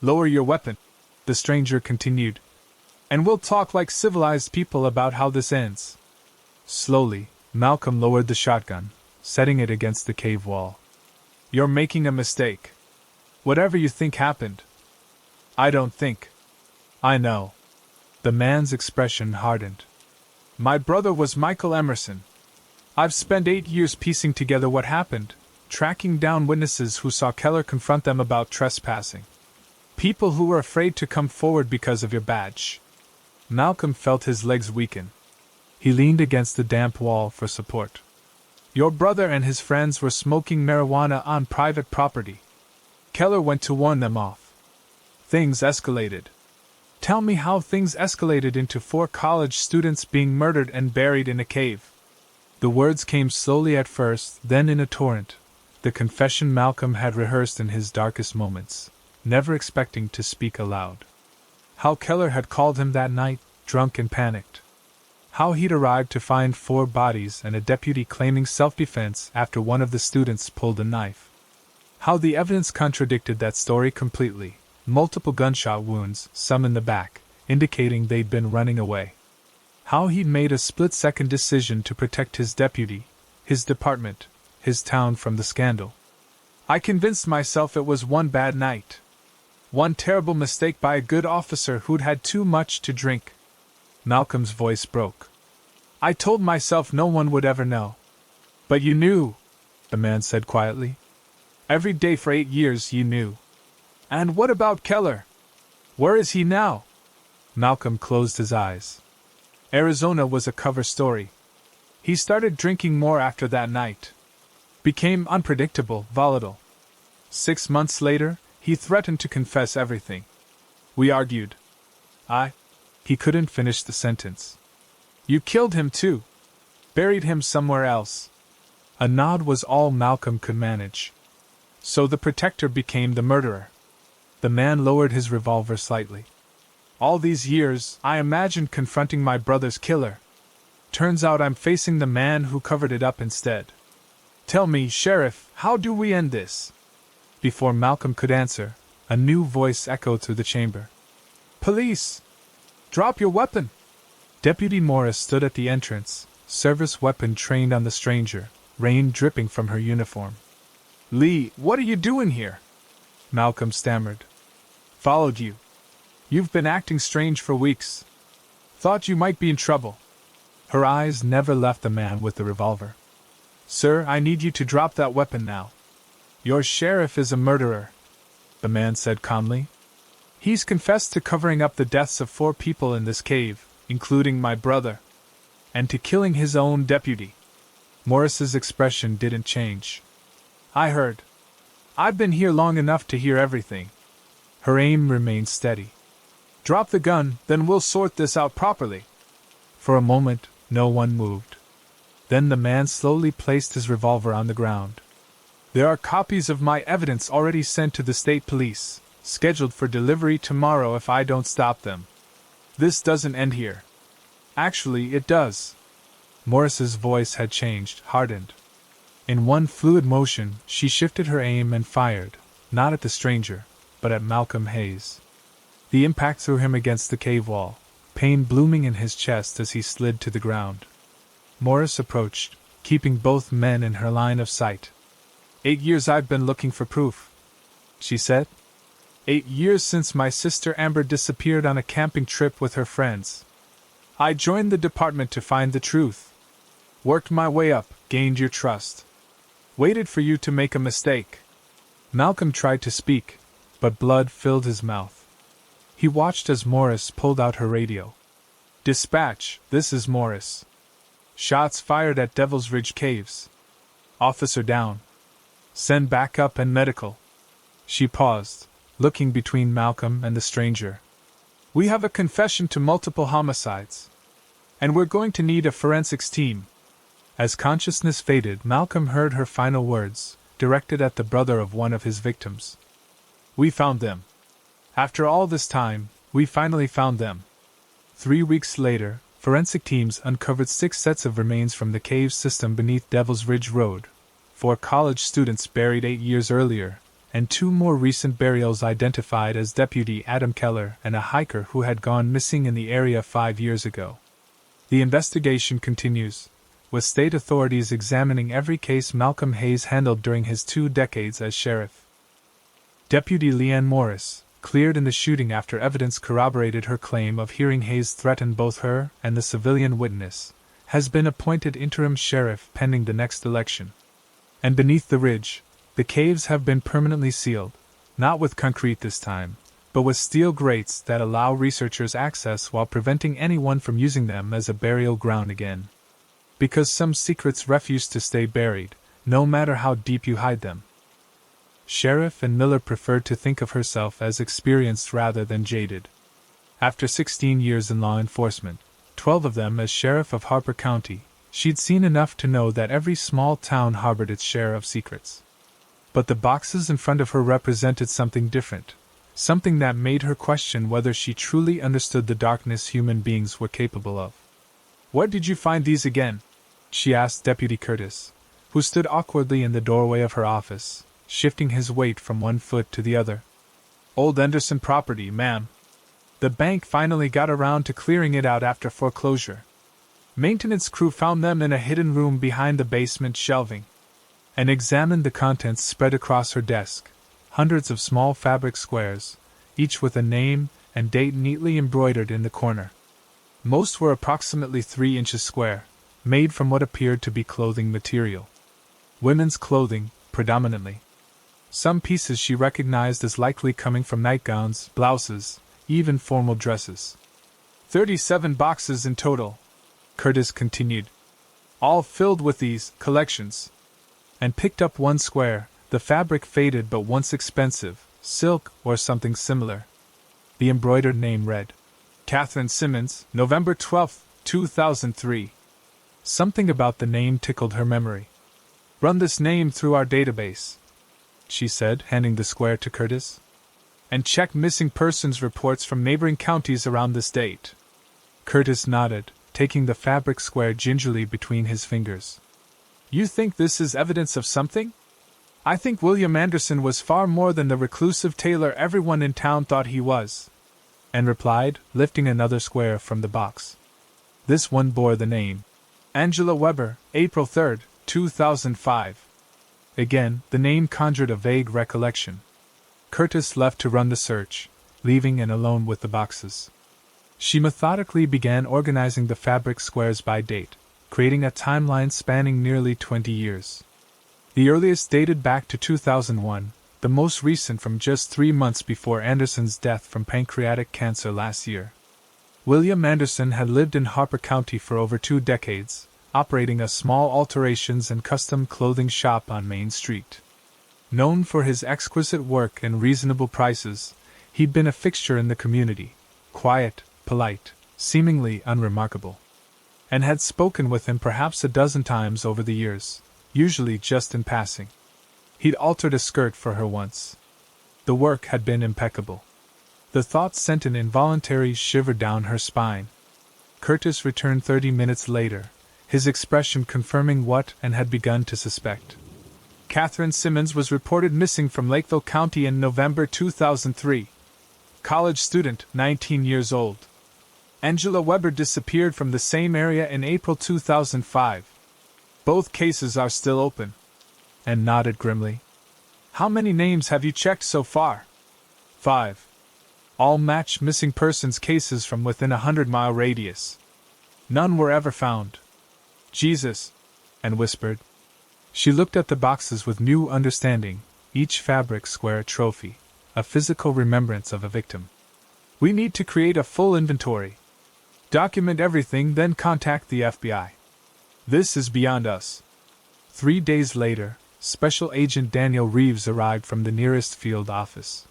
Lower your weapon, the stranger continued. And we'll talk like civilized people about how this ends. Slowly, Malcolm lowered the shotgun, setting it against the cave wall. You're making a mistake. Whatever you think happened. I don't think. I know. The man's expression hardened. My brother was Michael Emerson. I've spent 8 years piecing together what happened, tracking down witnesses who saw Keller confront them about trespassing. People who were afraid to come forward because of your badge. Malcolm felt his legs weaken. He leaned against the damp wall for support. Your brother and his friends were smoking marijuana on private property. Keller went to warn them off. Things escalated. Tell me how things escalated into 4 college students being murdered and buried in a cave. The words came slowly at first, then in a torrent, the confession Malcolm had rehearsed in his darkest moments, never expecting to speak aloud. How Keller had called him that night, drunk and panicked. How he'd arrived to find 4 bodies and a deputy claiming self-defense after one of the students pulled a knife. How the evidence contradicted that story completely. Multiple gunshot wounds, some in the back, indicating they'd been running away. How he'd made a split-second decision to protect his deputy, his department, his town from the scandal. I convinced myself it was one bad night. One terrible mistake by a good officer who'd had too much to drink. Malcolm's voice broke. I told myself no one would ever know. But you knew, the man said quietly. Every day for 8 years you knew. And what about Keller? Where is he now? Malcolm closed his eyes. Arizona was a cover story. He started drinking more after that night. Became unpredictable, volatile. 6 months later, he threatened to confess everything. We argued. He couldn't finish the sentence. You killed him too. Buried him somewhere else. A nod was all Malcolm could manage. So the protector became the murderer. The man lowered his revolver slightly. All these years, I imagined confronting my brother's killer. Turns out I'm facing the man who covered it up instead. Tell me, Sheriff, how do we end this? Before Malcolm could answer, a new voice echoed through the chamber. Police! Drop your weapon! Deputy Morris stood at the entrance, service weapon trained on the stranger, rain dripping from her uniform. Lee, what are you doing here? Malcolm stammered. Followed you. You've been acting strange for weeks. Thought you might be in trouble. Her eyes never left the man with the revolver. Sir, I need you to drop that weapon now. Your sheriff is a murderer, the man said calmly. He's confessed to covering up the deaths of 4 people in this cave, including my brother, and to killing his own deputy. Morris's expression didn't change. I heard. I've been here long enough to hear everything. Her aim remained steady. Drop the gun, then we'll sort this out properly. For a moment, no one moved. Then the man slowly placed his revolver on the ground. There are copies of my evidence already sent to the state police, scheduled for delivery tomorrow if I don't stop them. This doesn't end here. Actually, it does. Morris's voice had changed, hardened. In one fluid motion, she shifted her aim and fired, not at the stranger, but at Malcolm Hayes. The impact threw him against the cave wall, pain blooming in his chest as he slid to the ground. Morris approached, keeping both men in her line of sight. 8 years I've been looking for proof, she said. 8 years since my sister Amber disappeared on a camping trip with her friends. I joined the department to find the truth. Worked my way up, gained your trust. Waited for you to make a mistake. Malcolm tried to speak, but blood filled his mouth. He watched as Morris pulled out her radio. Dispatch, this is Morris. Shots fired at Devil's Ridge Caves. Officer down. Send backup and medical. She paused, looking between Malcolm and the stranger. We have a confession to multiple homicides. And we're going to need a forensics team. As consciousness faded, Malcolm heard her final words, directed at the brother of one of his victims. We found them. After all this time, we finally found them. 3 weeks later, forensic teams uncovered 6 sets of remains from the cave system beneath Devil's Ridge Road, 4 college students buried 8 years earlier, and 2 more recent burials identified as Deputy Adam Keller and a hiker who had gone missing in the area 5 years ago. The investigation continues, with state authorities examining every case Malcolm Hayes handled during his 2 decades as sheriff. Deputy Leanne Morris, cleared in the shooting after evidence corroborated her claim of hearing Hayes threaten both her and the civilian witness, has been appointed interim sheriff pending the next election. And beneath the ridge, the caves have been permanently sealed, not with concrete this time, but with steel grates that allow researchers access while preventing anyone from using them as a burial ground again. Because some secrets refuse to stay buried, no matter how deep you hide them. Sheriff and Miller preferred to think of herself as experienced rather than jaded. After 16 years in law enforcement, 12 of them as sheriff of Harper County, she'd seen enough to know that every small town harbored its share of secrets. But the boxes in front of her represented something different, something that made her question whether she truly understood the darkness human beings were capable of. Where did you find these again? She asked Deputy Curtis, who stood awkwardly in the doorway of her office, shifting his weight from one foot to the other. Old Anderson property, ma'am. The bank finally got around to clearing it out after foreclosure. Maintenance crew found them in a hidden room behind the basement shelving, and examined the contents spread across her desk, hundreds of small fabric squares, each with a name and date neatly embroidered in the corner. Most were approximately 3 inches square, made from what appeared to be clothing material. Women's clothing, predominantly. Some pieces she recognized as likely coming from nightgowns, blouses, even formal dresses. 37 boxes in total, Curtis continued, all filled with these collections. And picked up one square, the fabric faded but once expensive, silk or something similar. The embroidered name read, Catherine Simmons, November 12, 2003. Something about the name tickled her memory. Run this name through our database, she said, handing the square to Curtis. And check missing persons reports from neighboring counties around this date. Curtis nodded, taking the fabric square gingerly between his fingers. You think this is evidence of something? I think William Anderson was far more than the reclusive tailor everyone in town thought he was, Anne replied, lifting another square from the box. This one bore the name, Angela Weber, April 3, 2005. Again, the name conjured a vague recollection. Curtis left to run the search, leaving Anne alone with the boxes. She methodically began organizing the fabric squares by date, creating a timeline spanning nearly 20 years. The earliest dated back to 2001, the most recent from just 3 months before Anderson's death from pancreatic cancer last year. William Anderson had lived in Harper County for over 2 decades, operating a small alterations and custom clothing shop on Main Street. Known for his exquisite work and reasonable prices, he'd been a fixture in the community, quiet, polite, seemingly unremarkable. And had spoken with him perhaps a dozen times over the years, usually just in passing. He'd altered a skirt for her once. The work had been impeccable. The thought sent an involuntary shiver down her spine. Curtis returned 30 minutes later, his expression confirming what Anne had begun to suspect. Catherine Simmons was reported missing from Lakeville County in November 2003. College student, 19 years old. Angela Weber disappeared from the same area in April 2005. Both cases are still open. Anne nodded grimly. How many names have you checked so far? 5. All match missing persons cases from within a 100-mile radius. None were ever found. Jesus, Anne whispered. She looked at the boxes with new understanding, each fabric square a trophy, a physical remembrance of a victim. We need to create a full inventory. Document everything, then contact the FBI. This is beyond us. 3 days later, Special Agent Daniel Reeves arrived from the nearest field office.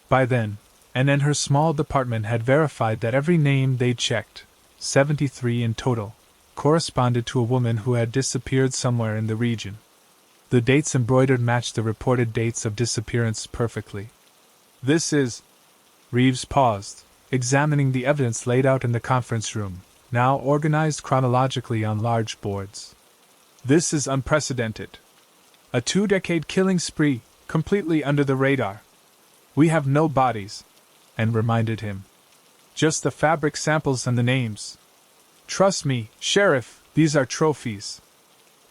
By then, Anne and her small department had verified that every name they'd checked, 73 in total, corresponded to a woman who had disappeared somewhere in the region. The dates embroidered matched the reported dates of disappearance perfectly. This is... Reeves paused, examining the evidence laid out in the conference room, now organized chronologically on large boards. This is unprecedented. A 2-decade killing spree, completely under the radar. We have no bodies, Anne reminded him. Just the fabric samples and the names. Trust me, Sheriff, these are trophies.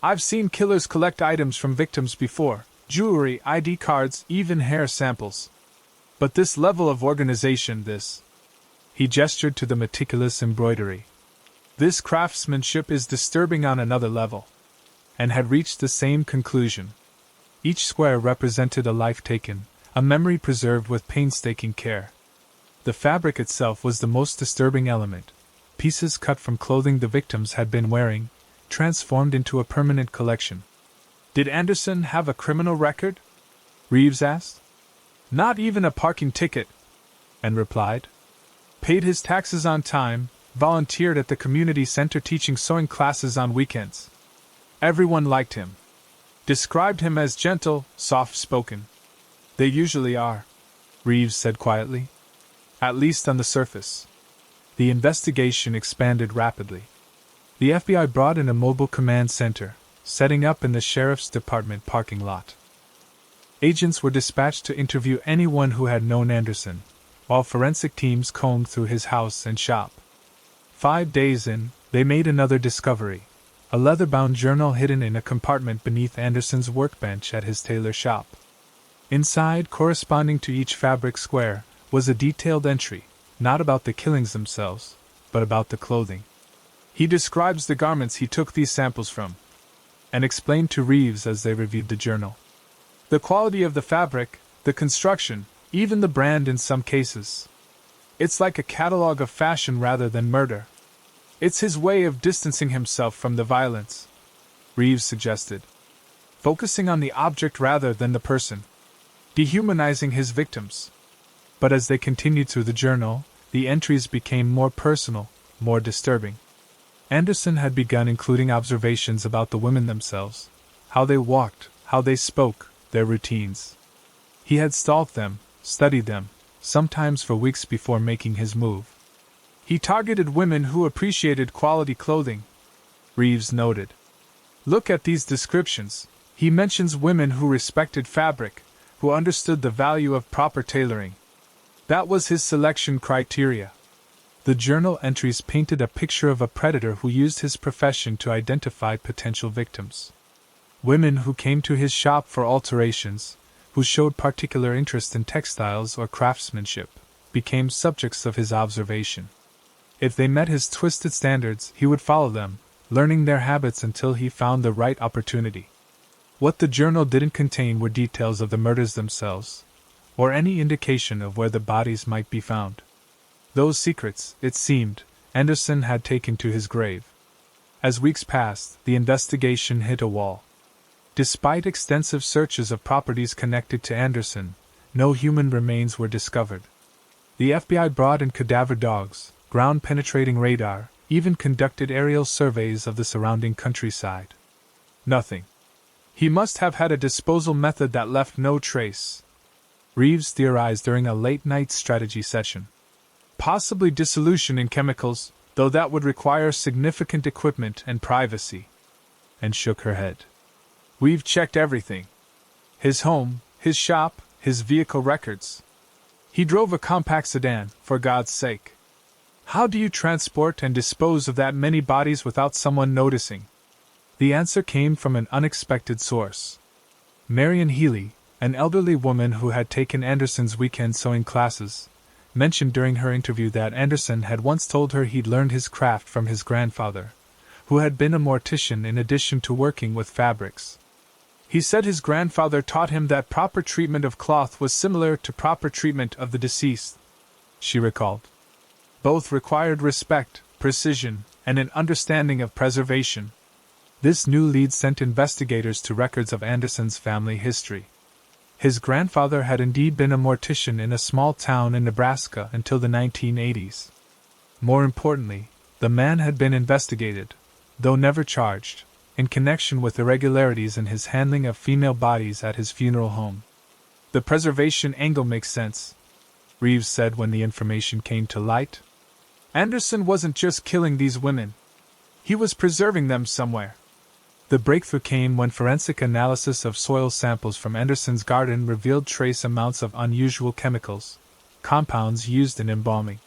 I've seen killers collect items from victims before, jewelry, ID cards, even hair samples. But this level of organization, this... He gestured to the meticulous embroidery. This craftsmanship is disturbing on another level. And had reached the same conclusion. Each square represented a life taken, a memory preserved with painstaking care. The fabric itself was the most disturbing element. Pieces cut from clothing the victims had been wearing, transformed into a permanent collection. Did Anderson have a criminal record? Reeves asked. Not even a parking ticket, Anne replied. Paid his taxes on time, volunteered at the community center teaching sewing classes on weekends. Everyone liked him. Described him as gentle, soft-spoken. They usually are, Reeves said quietly. At least on the surface. The investigation expanded rapidly. The FBI brought in a mobile command center, setting up in the sheriff's department parking lot. Agents were dispatched to interview anyone who had known Anderson, while forensic teams combed through his house and shop. 5 days in, they made another discovery. A leather-bound journal hidden in a compartment beneath Anderson's workbench at his tailor shop. Inside, corresponding to each fabric square, was a detailed entry, not about the killings themselves, but about the clothing. He describes the garments he took these samples from, and explained to Reeves as they reviewed the journal. The quality of the fabric, the construction, even the brand in some cases. It's like a catalog of fashion rather than murder. It's his way of distancing himself from the violence, Reeves suggested. Focusing on the object rather than the person. Dehumanizing his victims. But as they continued through the journal, the entries became more personal, more disturbing. Anderson had begun including observations about the women themselves, how they walked, how they spoke, their routines. He had stalked them, studied them, sometimes for weeks before making his move. He targeted women who appreciated quality clothing, Reeves noted. Look at these descriptions. He mentions women who respected fabric, who understood the value of proper tailoring. That was his selection criteria. The journal entries painted a picture of a predator who used his profession to identify potential victims. Women who came to his shop for alterations, who showed particular interest in textiles or craftsmanship, became subjects of his observation. If they met his twisted standards, he would follow them, learning their habits until he found the right opportunity. What the journal didn't contain were details of the murders themselves, or any indication of where the bodies might be found. Those secrets, it seemed, Anderson had taken to his grave. As weeks passed, the investigation hit a wall. Despite extensive searches of properties connected to Anderson, no human remains were discovered. The FBI brought in cadaver dogs, ground-penetrating radar, even conducted aerial surveys of the surrounding countryside. Nothing. He must have had a disposal method that left no trace, Reeves theorized during a late-night strategy session. Possibly dissolution in chemicals, though that would require significant equipment and privacy. And shook her head. We've checked everything. His home, his shop, his vehicle records. He drove a compact sedan, for God's sake. How do you transport and dispose of that many bodies without someone noticing? The answer came from an unexpected source. Marion Healy, an elderly woman who had taken Anderson's weekend sewing classes, mentioned during her interview that Anderson had once told her he'd learned his craft from his grandfather, who had been a mortician in addition to working with fabrics. He said his grandfather taught him that proper treatment of cloth was similar to proper treatment of the deceased, she recalled. Both required respect, precision, and an understanding of preservation. This new lead sent investigators to records of Anderson's family history. His grandfather had indeed been a mortician in a small town in Nebraska until the 1980s. More importantly, the man had been investigated, though never charged, in connection with irregularities in his handling of female bodies at his funeral home. The preservation angle makes sense, Reeves said when the information came to light. Anderson wasn't just killing these women. He was preserving them somewhere. The breakthrough came when forensic analysis of soil samples from Anderson's garden revealed trace amounts of unusual chemicals, compounds used in embalming.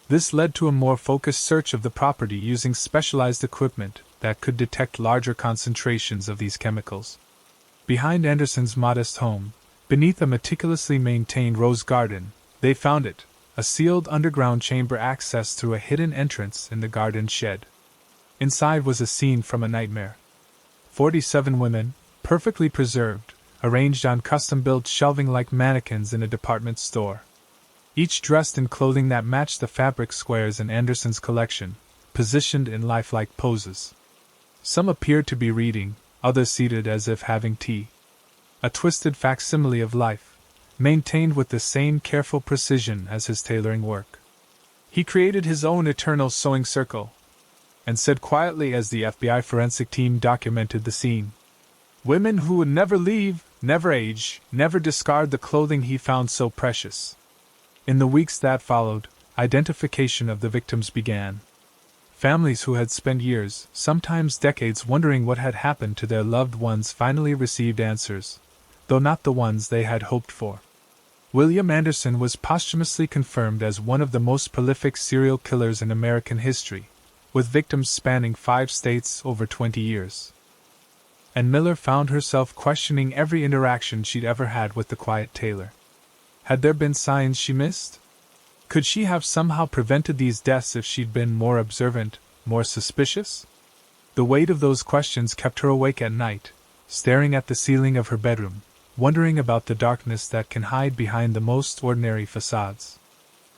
This led to a more focused search of the property using specialized equipment that could detect larger concentrations of these chemicals. Behind Anderson's modest home, beneath a meticulously maintained rose garden, they found it, a sealed underground chamber accessed through a hidden entrance in the garden shed. Inside was a scene from a nightmare. 47 women, perfectly preserved, arranged on custom-built shelving like mannequins in a department store. Each dressed in clothing that matched the fabric squares in Anderson's collection, positioned in lifelike poses. Some appeared to be reading, others seated as if having tea. A twisted facsimile of life, maintained with the same careful precision as his tailoring work. He created his own eternal sewing circle, and said quietly as the FBI forensic team documented the scene. Women who would never leave, never age, never discard the clothing he found so precious. In the weeks that followed, identification of the victims began. Families who had spent years, sometimes decades, wondering what had happened to their loved ones finally received answers, though not the ones they had hoped for. William Anderson was posthumously confirmed as one of the most prolific serial killers in American history, with victims spanning 5 states over 20 years. And Miller found herself questioning every interaction she'd ever had with the quiet tailor. Had there been signs she missed? Could she have somehow prevented these deaths if she'd been more observant, more suspicious? The weight of those questions kept her awake at night, staring at the ceiling of her bedroom, wondering about the darkness that can hide behind the most ordinary facades.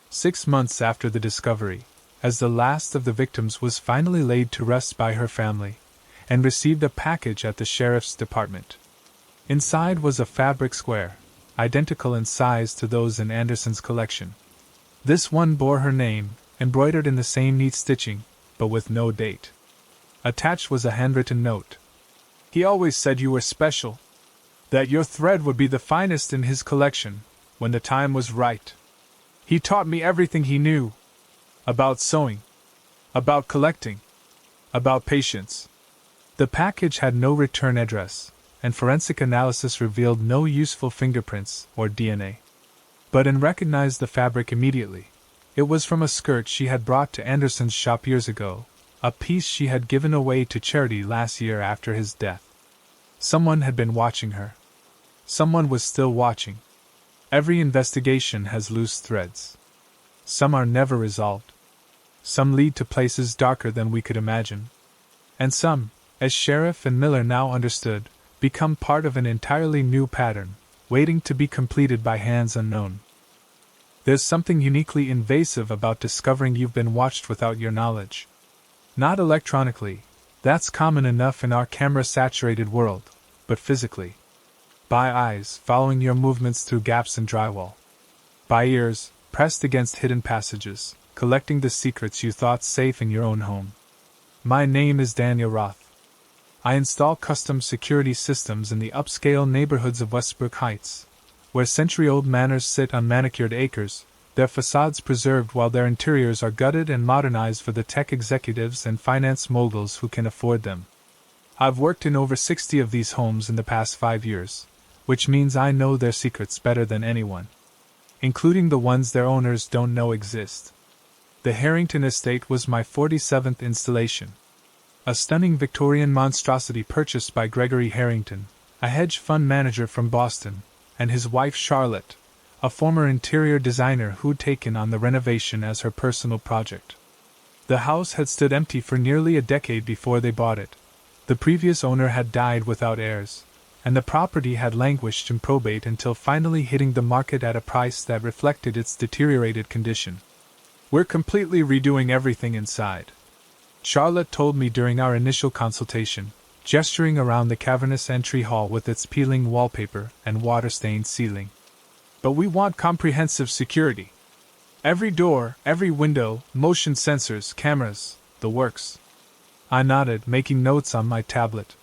6 months after the discovery, as the last of the victims was finally laid to rest by her family, and received a package at the sheriff's department. Inside was a fabric square, identical in size to those in Anderson's collection. This one bore her name, embroidered in the same neat stitching, but with no date. Attached was a handwritten note. He always said you were special, that your thread would be the finest in his collection, when the time was right. He taught me everything he knew. About sewing. About collecting. About patience. The package had no return address, and forensic analysis revealed no useful fingerprints or DNA. But Anne recognized the fabric immediately. It was from a skirt she had brought to Anderson's shop years ago, a piece she had given away to charity last year after his death. Someone had been watching her. Someone was still watching. Every investigation has loose threads. Some are never resolved. Some lead to places darker than we could imagine. And some, as Sheriff and Miller now understood, become part of an entirely new pattern, waiting to be completed by hands unknown. There's something uniquely invasive about discovering you've been watched without your knowledge. Not electronically, that's common enough in our camera-saturated world, but physically. By eyes, following your movements through gaps in drywall. By ears, pressed against hidden passages, collecting the secrets you thought safe in your own home. My name is Daniel Roth. I install custom security systems in the upscale neighborhoods of Westbrook Heights, where century-old manors sit on manicured acres, their facades preserved while their interiors are gutted and modernized for the tech executives and finance moguls who can afford them. I've worked in over 60 of these homes in the past 5 years, which means I know their secrets better than anyone, including the ones their owners don't know exist. The Harrington estate was my 47th installation. A stunning Victorian monstrosity purchased by Gregory Harrington, a hedge fund manager from Boston, and his wife Charlotte, a former interior designer who'd taken on the renovation as her personal project. The house had stood empty for nearly a decade before they bought it. The previous owner had died without heirs, and the property had languished in probate until finally hitting the market at a price that reflected its deteriorated condition. We're completely redoing everything inside, Charlotte told me during our initial consultation, gesturing around the cavernous entry hall with its peeling wallpaper and water-stained ceiling. But we want comprehensive security. Every door, every window, motion sensors, cameras, the works. I nodded, making notes on my tablet.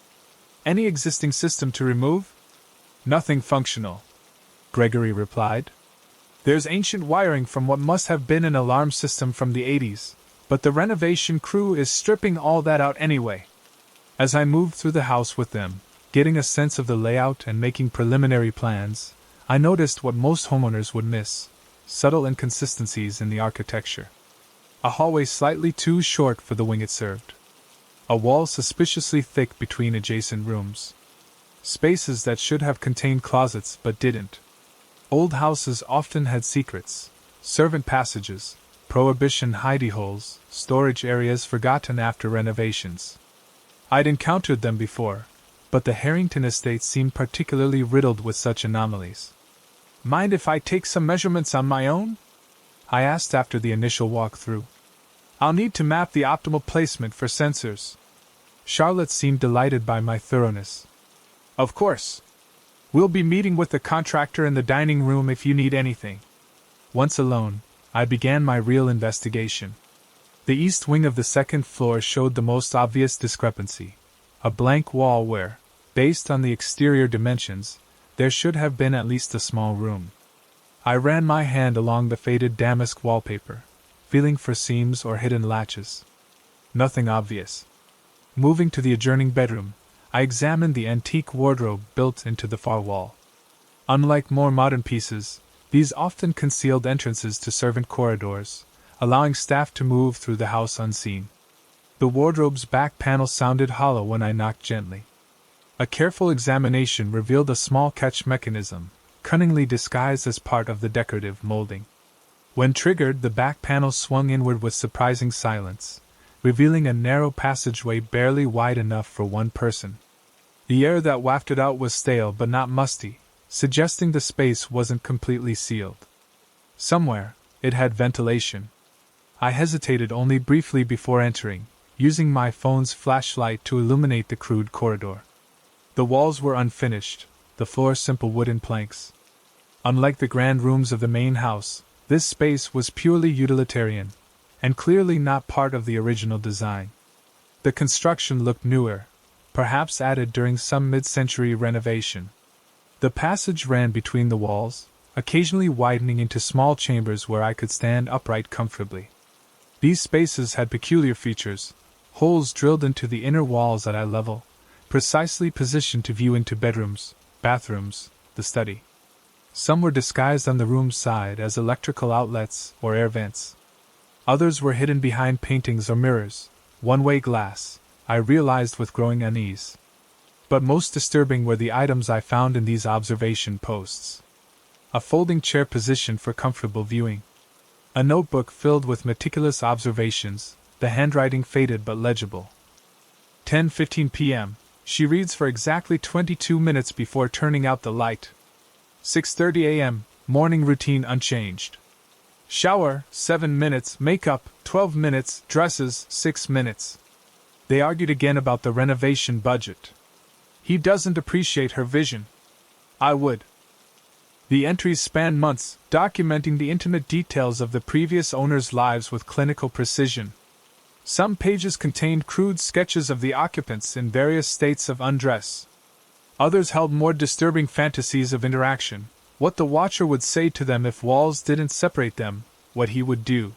Any existing system to remove? Nothing functional, Gregory replied. There's ancient wiring from what must have been an alarm system from the 80s, but the renovation crew is stripping all that out anyway. As I moved through the house with them, getting a sense of the layout and making preliminary plans, I noticed what most homeowners would miss: subtle inconsistencies in the architecture. A hallway slightly too short for the wing it served. A wall suspiciously thick between adjacent rooms. Spaces that should have contained closets but didn't. Old houses often had secrets, servant passages, prohibition hidey holes, storage areas forgotten after renovations. I'd encountered them before, but the Harrington estate seemed particularly riddled with such anomalies. Mind if I take some measurements on my own? I asked after the initial walkthrough. I'll need to map the optimal placement for sensors. Charlotte seemed delighted by my thoroughness. Of course. We'll be meeting with the contractor in the dining room if you need anything. Once alone, I began my real investigation. The east wing of the second floor showed the most obvious discrepancy. A blank wall where, based on the exterior dimensions, there should have been at least a small room. I ran my hand along the faded damask wallpaper, feeling for seams or hidden latches. Nothing obvious. Moving to the adjoining bedroom, I examined the antique wardrobe built into the far wall. Unlike more modern pieces, these often concealed entrances to servant corridors, allowing staff to move through the house unseen. The wardrobe's back panel sounded hollow when I knocked gently. A careful examination revealed a small catch mechanism, cunningly disguised as part of the decorative molding. When triggered, the back panel swung inward with surprising silence, revealing a narrow passageway barely wide enough for one person. The air that wafted out was stale but not musty, suggesting the space wasn't completely sealed. Somewhere, it had ventilation. I hesitated only briefly before entering, using my phone's flashlight to illuminate the crude corridor. The walls were unfinished, the floor simple wooden planks. Unlike the grand rooms of the main house, this space was purely utilitarian, and clearly not part of the original design. The construction looked newer, perhaps added during some mid-century renovation. The passage ran between the walls, occasionally widening into small chambers where I could stand upright comfortably. These spaces had peculiar features, holes drilled into the inner walls at eye level, precisely positioned to view into bedrooms, bathrooms, the study. Some were disguised on the room's side as electrical outlets or air vents. Others were hidden behind paintings or mirrors, one-way glass, I realized with growing unease. But most disturbing were the items I found in these observation posts. A folding chair positioned for comfortable viewing. A notebook filled with meticulous observations, the handwriting faded but legible. 10:15 p.m. She reads for exactly 22 minutes before turning out the light. 6:30 a.m. Morning routine unchanged. Shower, 7 minutes, makeup, 12 minutes, dresses, 6 minutes. They argued again about the renovation budget. He doesn't appreciate her vision. I would. The entries span months, documenting the intimate details of the previous owners' lives with clinical precision. Some pages contained crude sketches of the occupants in various states of undress. Others held more disturbing fantasies of interaction, what the watcher would say to them if walls didn't separate them, what he would do.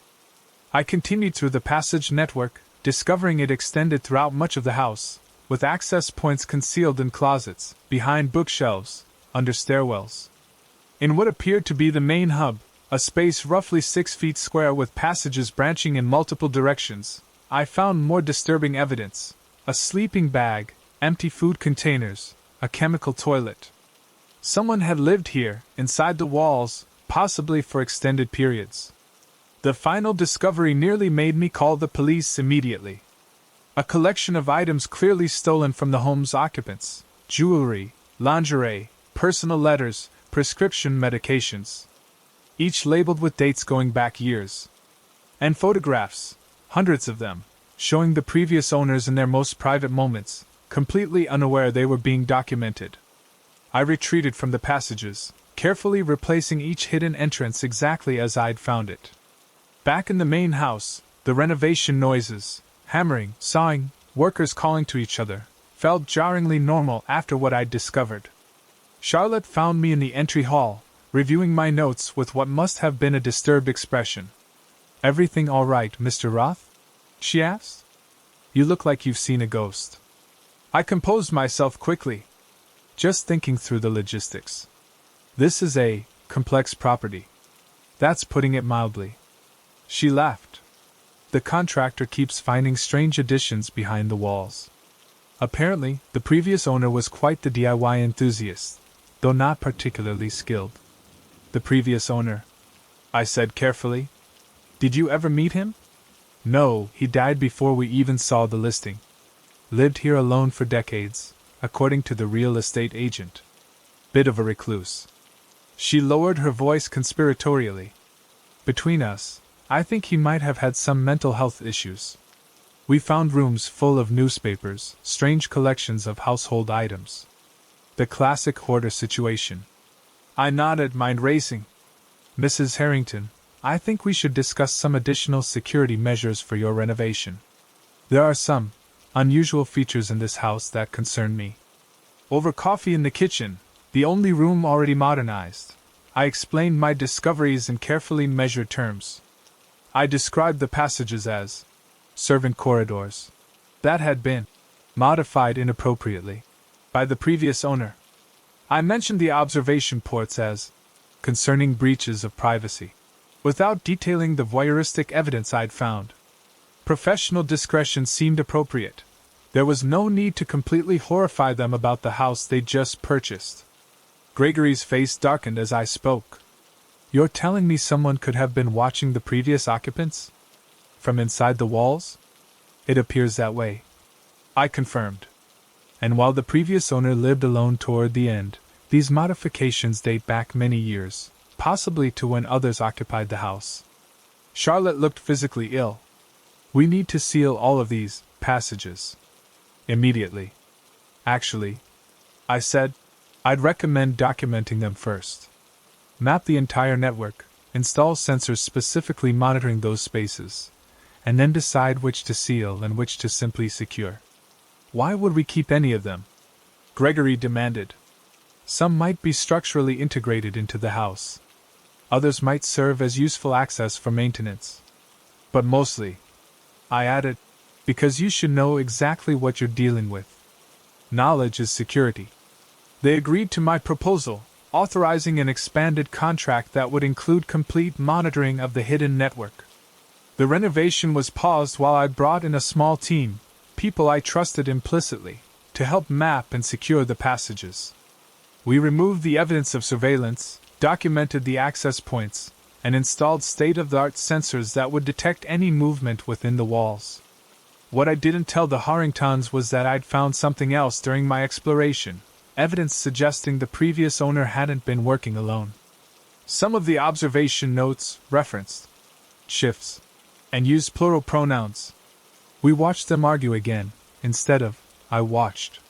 I continued through the passage network, discovering it extended throughout much of the house, with access points concealed in closets, behind bookshelves, under stairwells. In what appeared to be the main hub, a space roughly 6 feet square with passages branching in multiple directions, I found more disturbing evidence: a sleeping bag, empty food containers, a chemical toilet. Someone had lived here, inside the walls, possibly for extended periods. The final discovery nearly made me call the police immediately. A collection of items clearly stolen from the home's occupants: jewelry, lingerie, personal letters, prescription medications. Each labeled with dates going back years. And photographs, hundreds of them, showing the previous owners in their most private moments, completely unaware they were being documented. I retreated from the passages, carefully replacing each hidden entrance exactly as I'd found it. Back in the main house, the renovation noises, hammering, sawing, workers calling to each other, felt jarringly normal after what I'd discovered. Charlotte found me in the entry hall, reviewing my notes with what must have been a disturbed expression. "Everything all right, Mr. Roth?" she asked. "You look like you've seen a ghost." I composed myself quickly, just thinking through the logistics. This is a complex property. That's putting it mildly. She laughed. The contractor keeps finding strange additions behind the walls. Apparently, the previous owner was quite the DIY enthusiast, though not particularly skilled. "The previous owner," I said carefully. "Did you ever meet him?" "No, he died before we even saw the listing. Lived here alone for decades, according to the real estate agent. Bit of a recluse." She lowered her voice conspiratorially. "Between us, I think he might have had some mental health issues. We found rooms full of newspapers, strange collections of household items. The classic hoarder situation." I nodded, mind racing. "Mrs. Harrington, I think we should discuss some additional security measures for your renovation. There are some unusual features in this house that concern me." Over coffee in the kitchen, the only room already modernized, I explained my discoveries in carefully measured terms. I described the passages as servant corridors that had been modified inappropriately by the previous owner. I mentioned the observation ports as concerning breaches of privacy, without detailing the voyeuristic evidence I'd found. Professional discretion seemed appropriate. There was no need to completely horrify them about the house they'd just purchased. Gregory's face darkened as I spoke. "You're telling me someone could have been watching the previous occupants? From inside the walls?" "It appears that way," I confirmed. "And while the previous owner lived alone toward the end, these modifications date back many years, possibly to when others occupied the house." Charlotte looked physically ill. "We need to seal all of these passages immediately." "Actually," I said, "I'd recommend documenting them first. Map the entire network, install sensors specifically monitoring those spaces, and then decide which to seal and which to simply secure." "Why would we keep any of them?" Gregory demanded. "Some might be structurally integrated into the house. Others might serve as useful access for maintenance. But mostly," I added, "because you should know exactly what you're dealing with. Knowledge is security." They agreed to my proposal, authorizing an expanded contract that would include complete monitoring of the hidden network. The renovation was paused while I brought in a small team, people I trusted implicitly, to help map and secure the passages. We removed the evidence of surveillance, documented the access points, and installed state-of-the-art sensors that would detect any movement within the walls. What I didn't tell the Harringtons was that I'd found something else during my exploration, evidence suggesting the previous owner hadn't been working alone. Some of the observation notes referenced shifts and used plural pronouns. We watched them argue again, instead of I watched.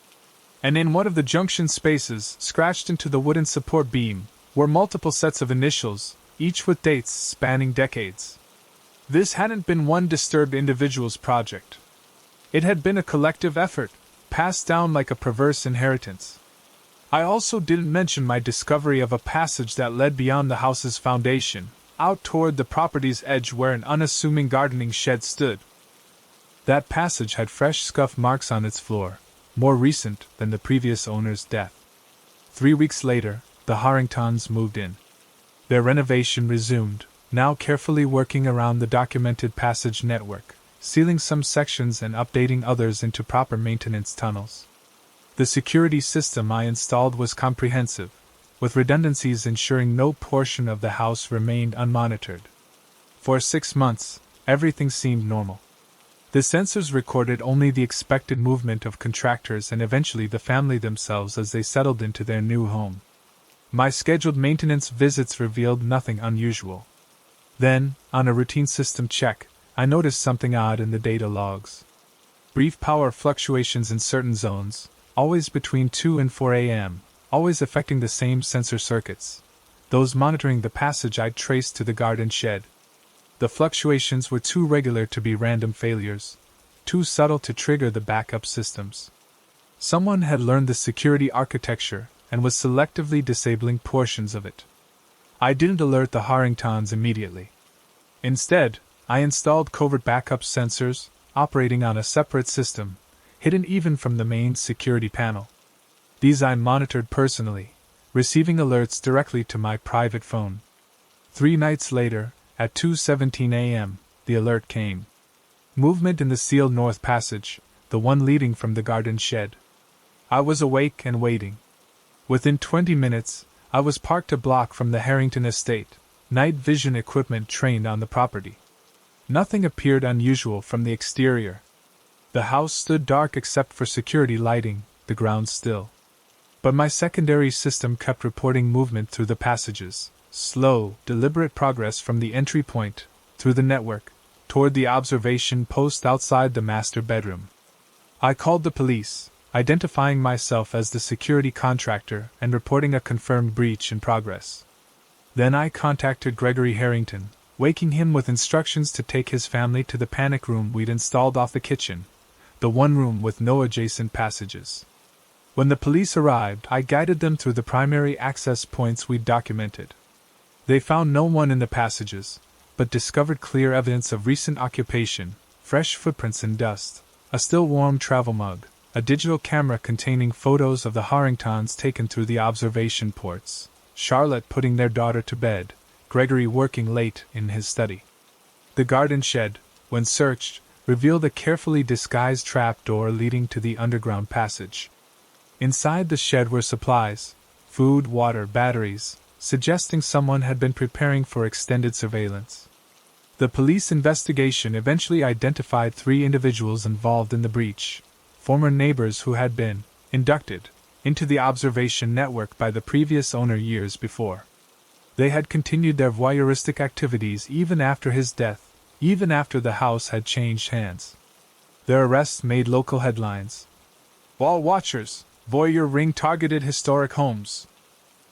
And in one of the junction spaces, scratched into the wooden support beam, were multiple sets of initials, each with dates spanning decades. This hadn't been one disturbed individual's project. It had been a collective effort, passed down like a perverse inheritance. I also didn't mention my discovery of a passage that led beyond the house's foundation, out toward the property's edge where an unassuming gardening shed stood. That passage had fresh scuff marks on its floor, more recent than the previous owner's death. 3 weeks later, the Harringtons moved in. Their renovation resumed, now carefully working around the documented passage network, sealing some sections and updating others into proper maintenance tunnels. The security system I installed was comprehensive, with redundancies ensuring no portion of the house remained unmonitored. For 6 months, everything seemed normal. The sensors recorded only the expected movement of contractors and eventually the family themselves as they settled into their new home. My scheduled maintenance visits revealed nothing unusual. Then, on a routine system check, I noticed something odd in the data logs. Brief power fluctuations in certain zones, always between 2 and 4 a.m., always affecting the same sensor circuits, those monitoring the passage I'd traced to the garden shed. The fluctuations were too regular to be random failures, too subtle to trigger the backup systems. Someone had learned the security architecture and was selectively disabling portions of it. I didn't alert the Harringtons immediately. Instead, I installed covert backup sensors, operating on a separate system, hidden even from the main security panel. These I monitored personally, receiving alerts directly to my private phone. 3 nights later, at 2:17 a.m., the alert came. Movement in the sealed north passage, the one leading from the garden shed. I was awake and waiting. Within 20 minutes, I was parked a block from the Harrington estate, night vision equipment trained on the property. Nothing appeared unusual from the exterior. The house stood dark except for security lighting, the ground still. But my secondary system kept reporting movement through the passages. Slow, deliberate progress from the entry point, through the network, toward the observation post outside the master bedroom. I called the police, identifying myself as the security contractor and reporting a confirmed breach in progress. Then I contacted Gregory Harrington, waking him with instructions to take his family to the panic room we'd installed off the kitchen, the one room with no adjacent passages. When the police arrived, I guided them through the primary access points we'd documented. They found no one in the passages, but discovered clear evidence of recent occupation, fresh footprints in dust, a still warm travel mug, a digital camera containing photos of the Harringtons taken through the observation ports, Charlotte putting their daughter to bed, Gregory working late in his study. The garden shed, when searched, revealed a carefully disguised trapdoor leading to the underground passage. Inside the shed were supplies, food, water, batteries, suggesting someone had been preparing for extended surveillance. The police investigation eventually identified 3 individuals involved in the breach, former neighbors who had been inducted into the observation network by the previous owner years before. They had continued their voyeuristic activities even after his death, even after the house had changed hands. Their arrests made local headlines. Wall watchers, voyeur ring targeted historic homes.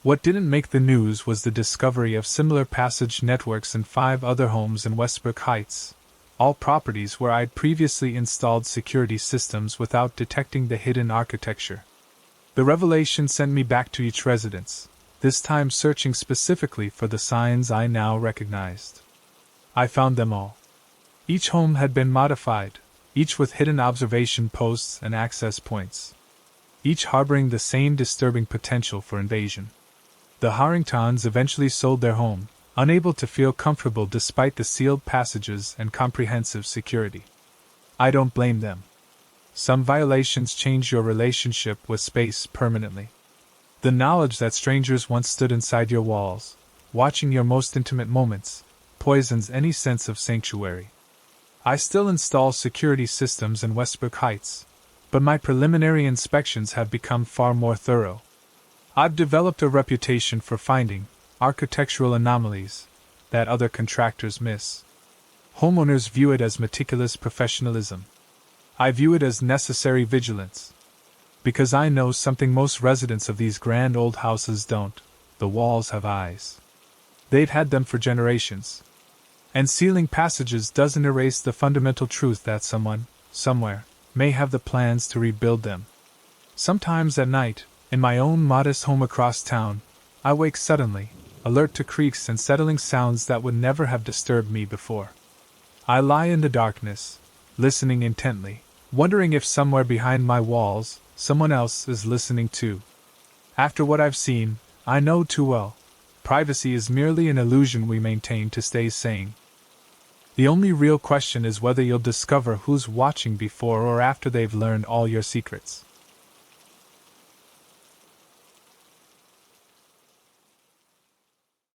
What didn't make the news was the discovery of similar passage networks in 5 other homes in Westbrook Heights, all properties where I'd previously installed security systems without detecting the hidden architecture. The revelation sent me back to each residence, this time searching specifically for the signs I now recognized. I found them all. Each home had been modified, each with hidden observation posts and access points, each harboring the same disturbing potential for invasion. The Harringtons eventually sold their home, unable to feel comfortable despite the sealed passages and comprehensive security. I don't blame them. Some violations change your relationship with space permanently. The knowledge that strangers once stood inside your walls, watching your most intimate moments, poisons any sense of sanctuary. I still install security systems in Westbrook Heights, but my preliminary inspections have become far more thorough. I've developed a reputation for finding architectural anomalies that other contractors miss. Homeowners view it as meticulous professionalism. I view it as necessary vigilance. Because I know something most residents of these grand old houses don't: the walls have eyes. They've had them for generations. And sealing passages doesn't erase the fundamental truth that someone, somewhere, may have the plans to rebuild them. Sometimes at night, in my own modest home across town, I wake suddenly, alert to creaks and settling sounds that would never have disturbed me before. I lie in the darkness, listening intently, wondering if somewhere behind my walls, someone else is listening too. After what I've seen, I know too well, privacy is merely an illusion we maintain to stay sane. The only real question is whether you'll discover who's watching before or after they've learned all your secrets.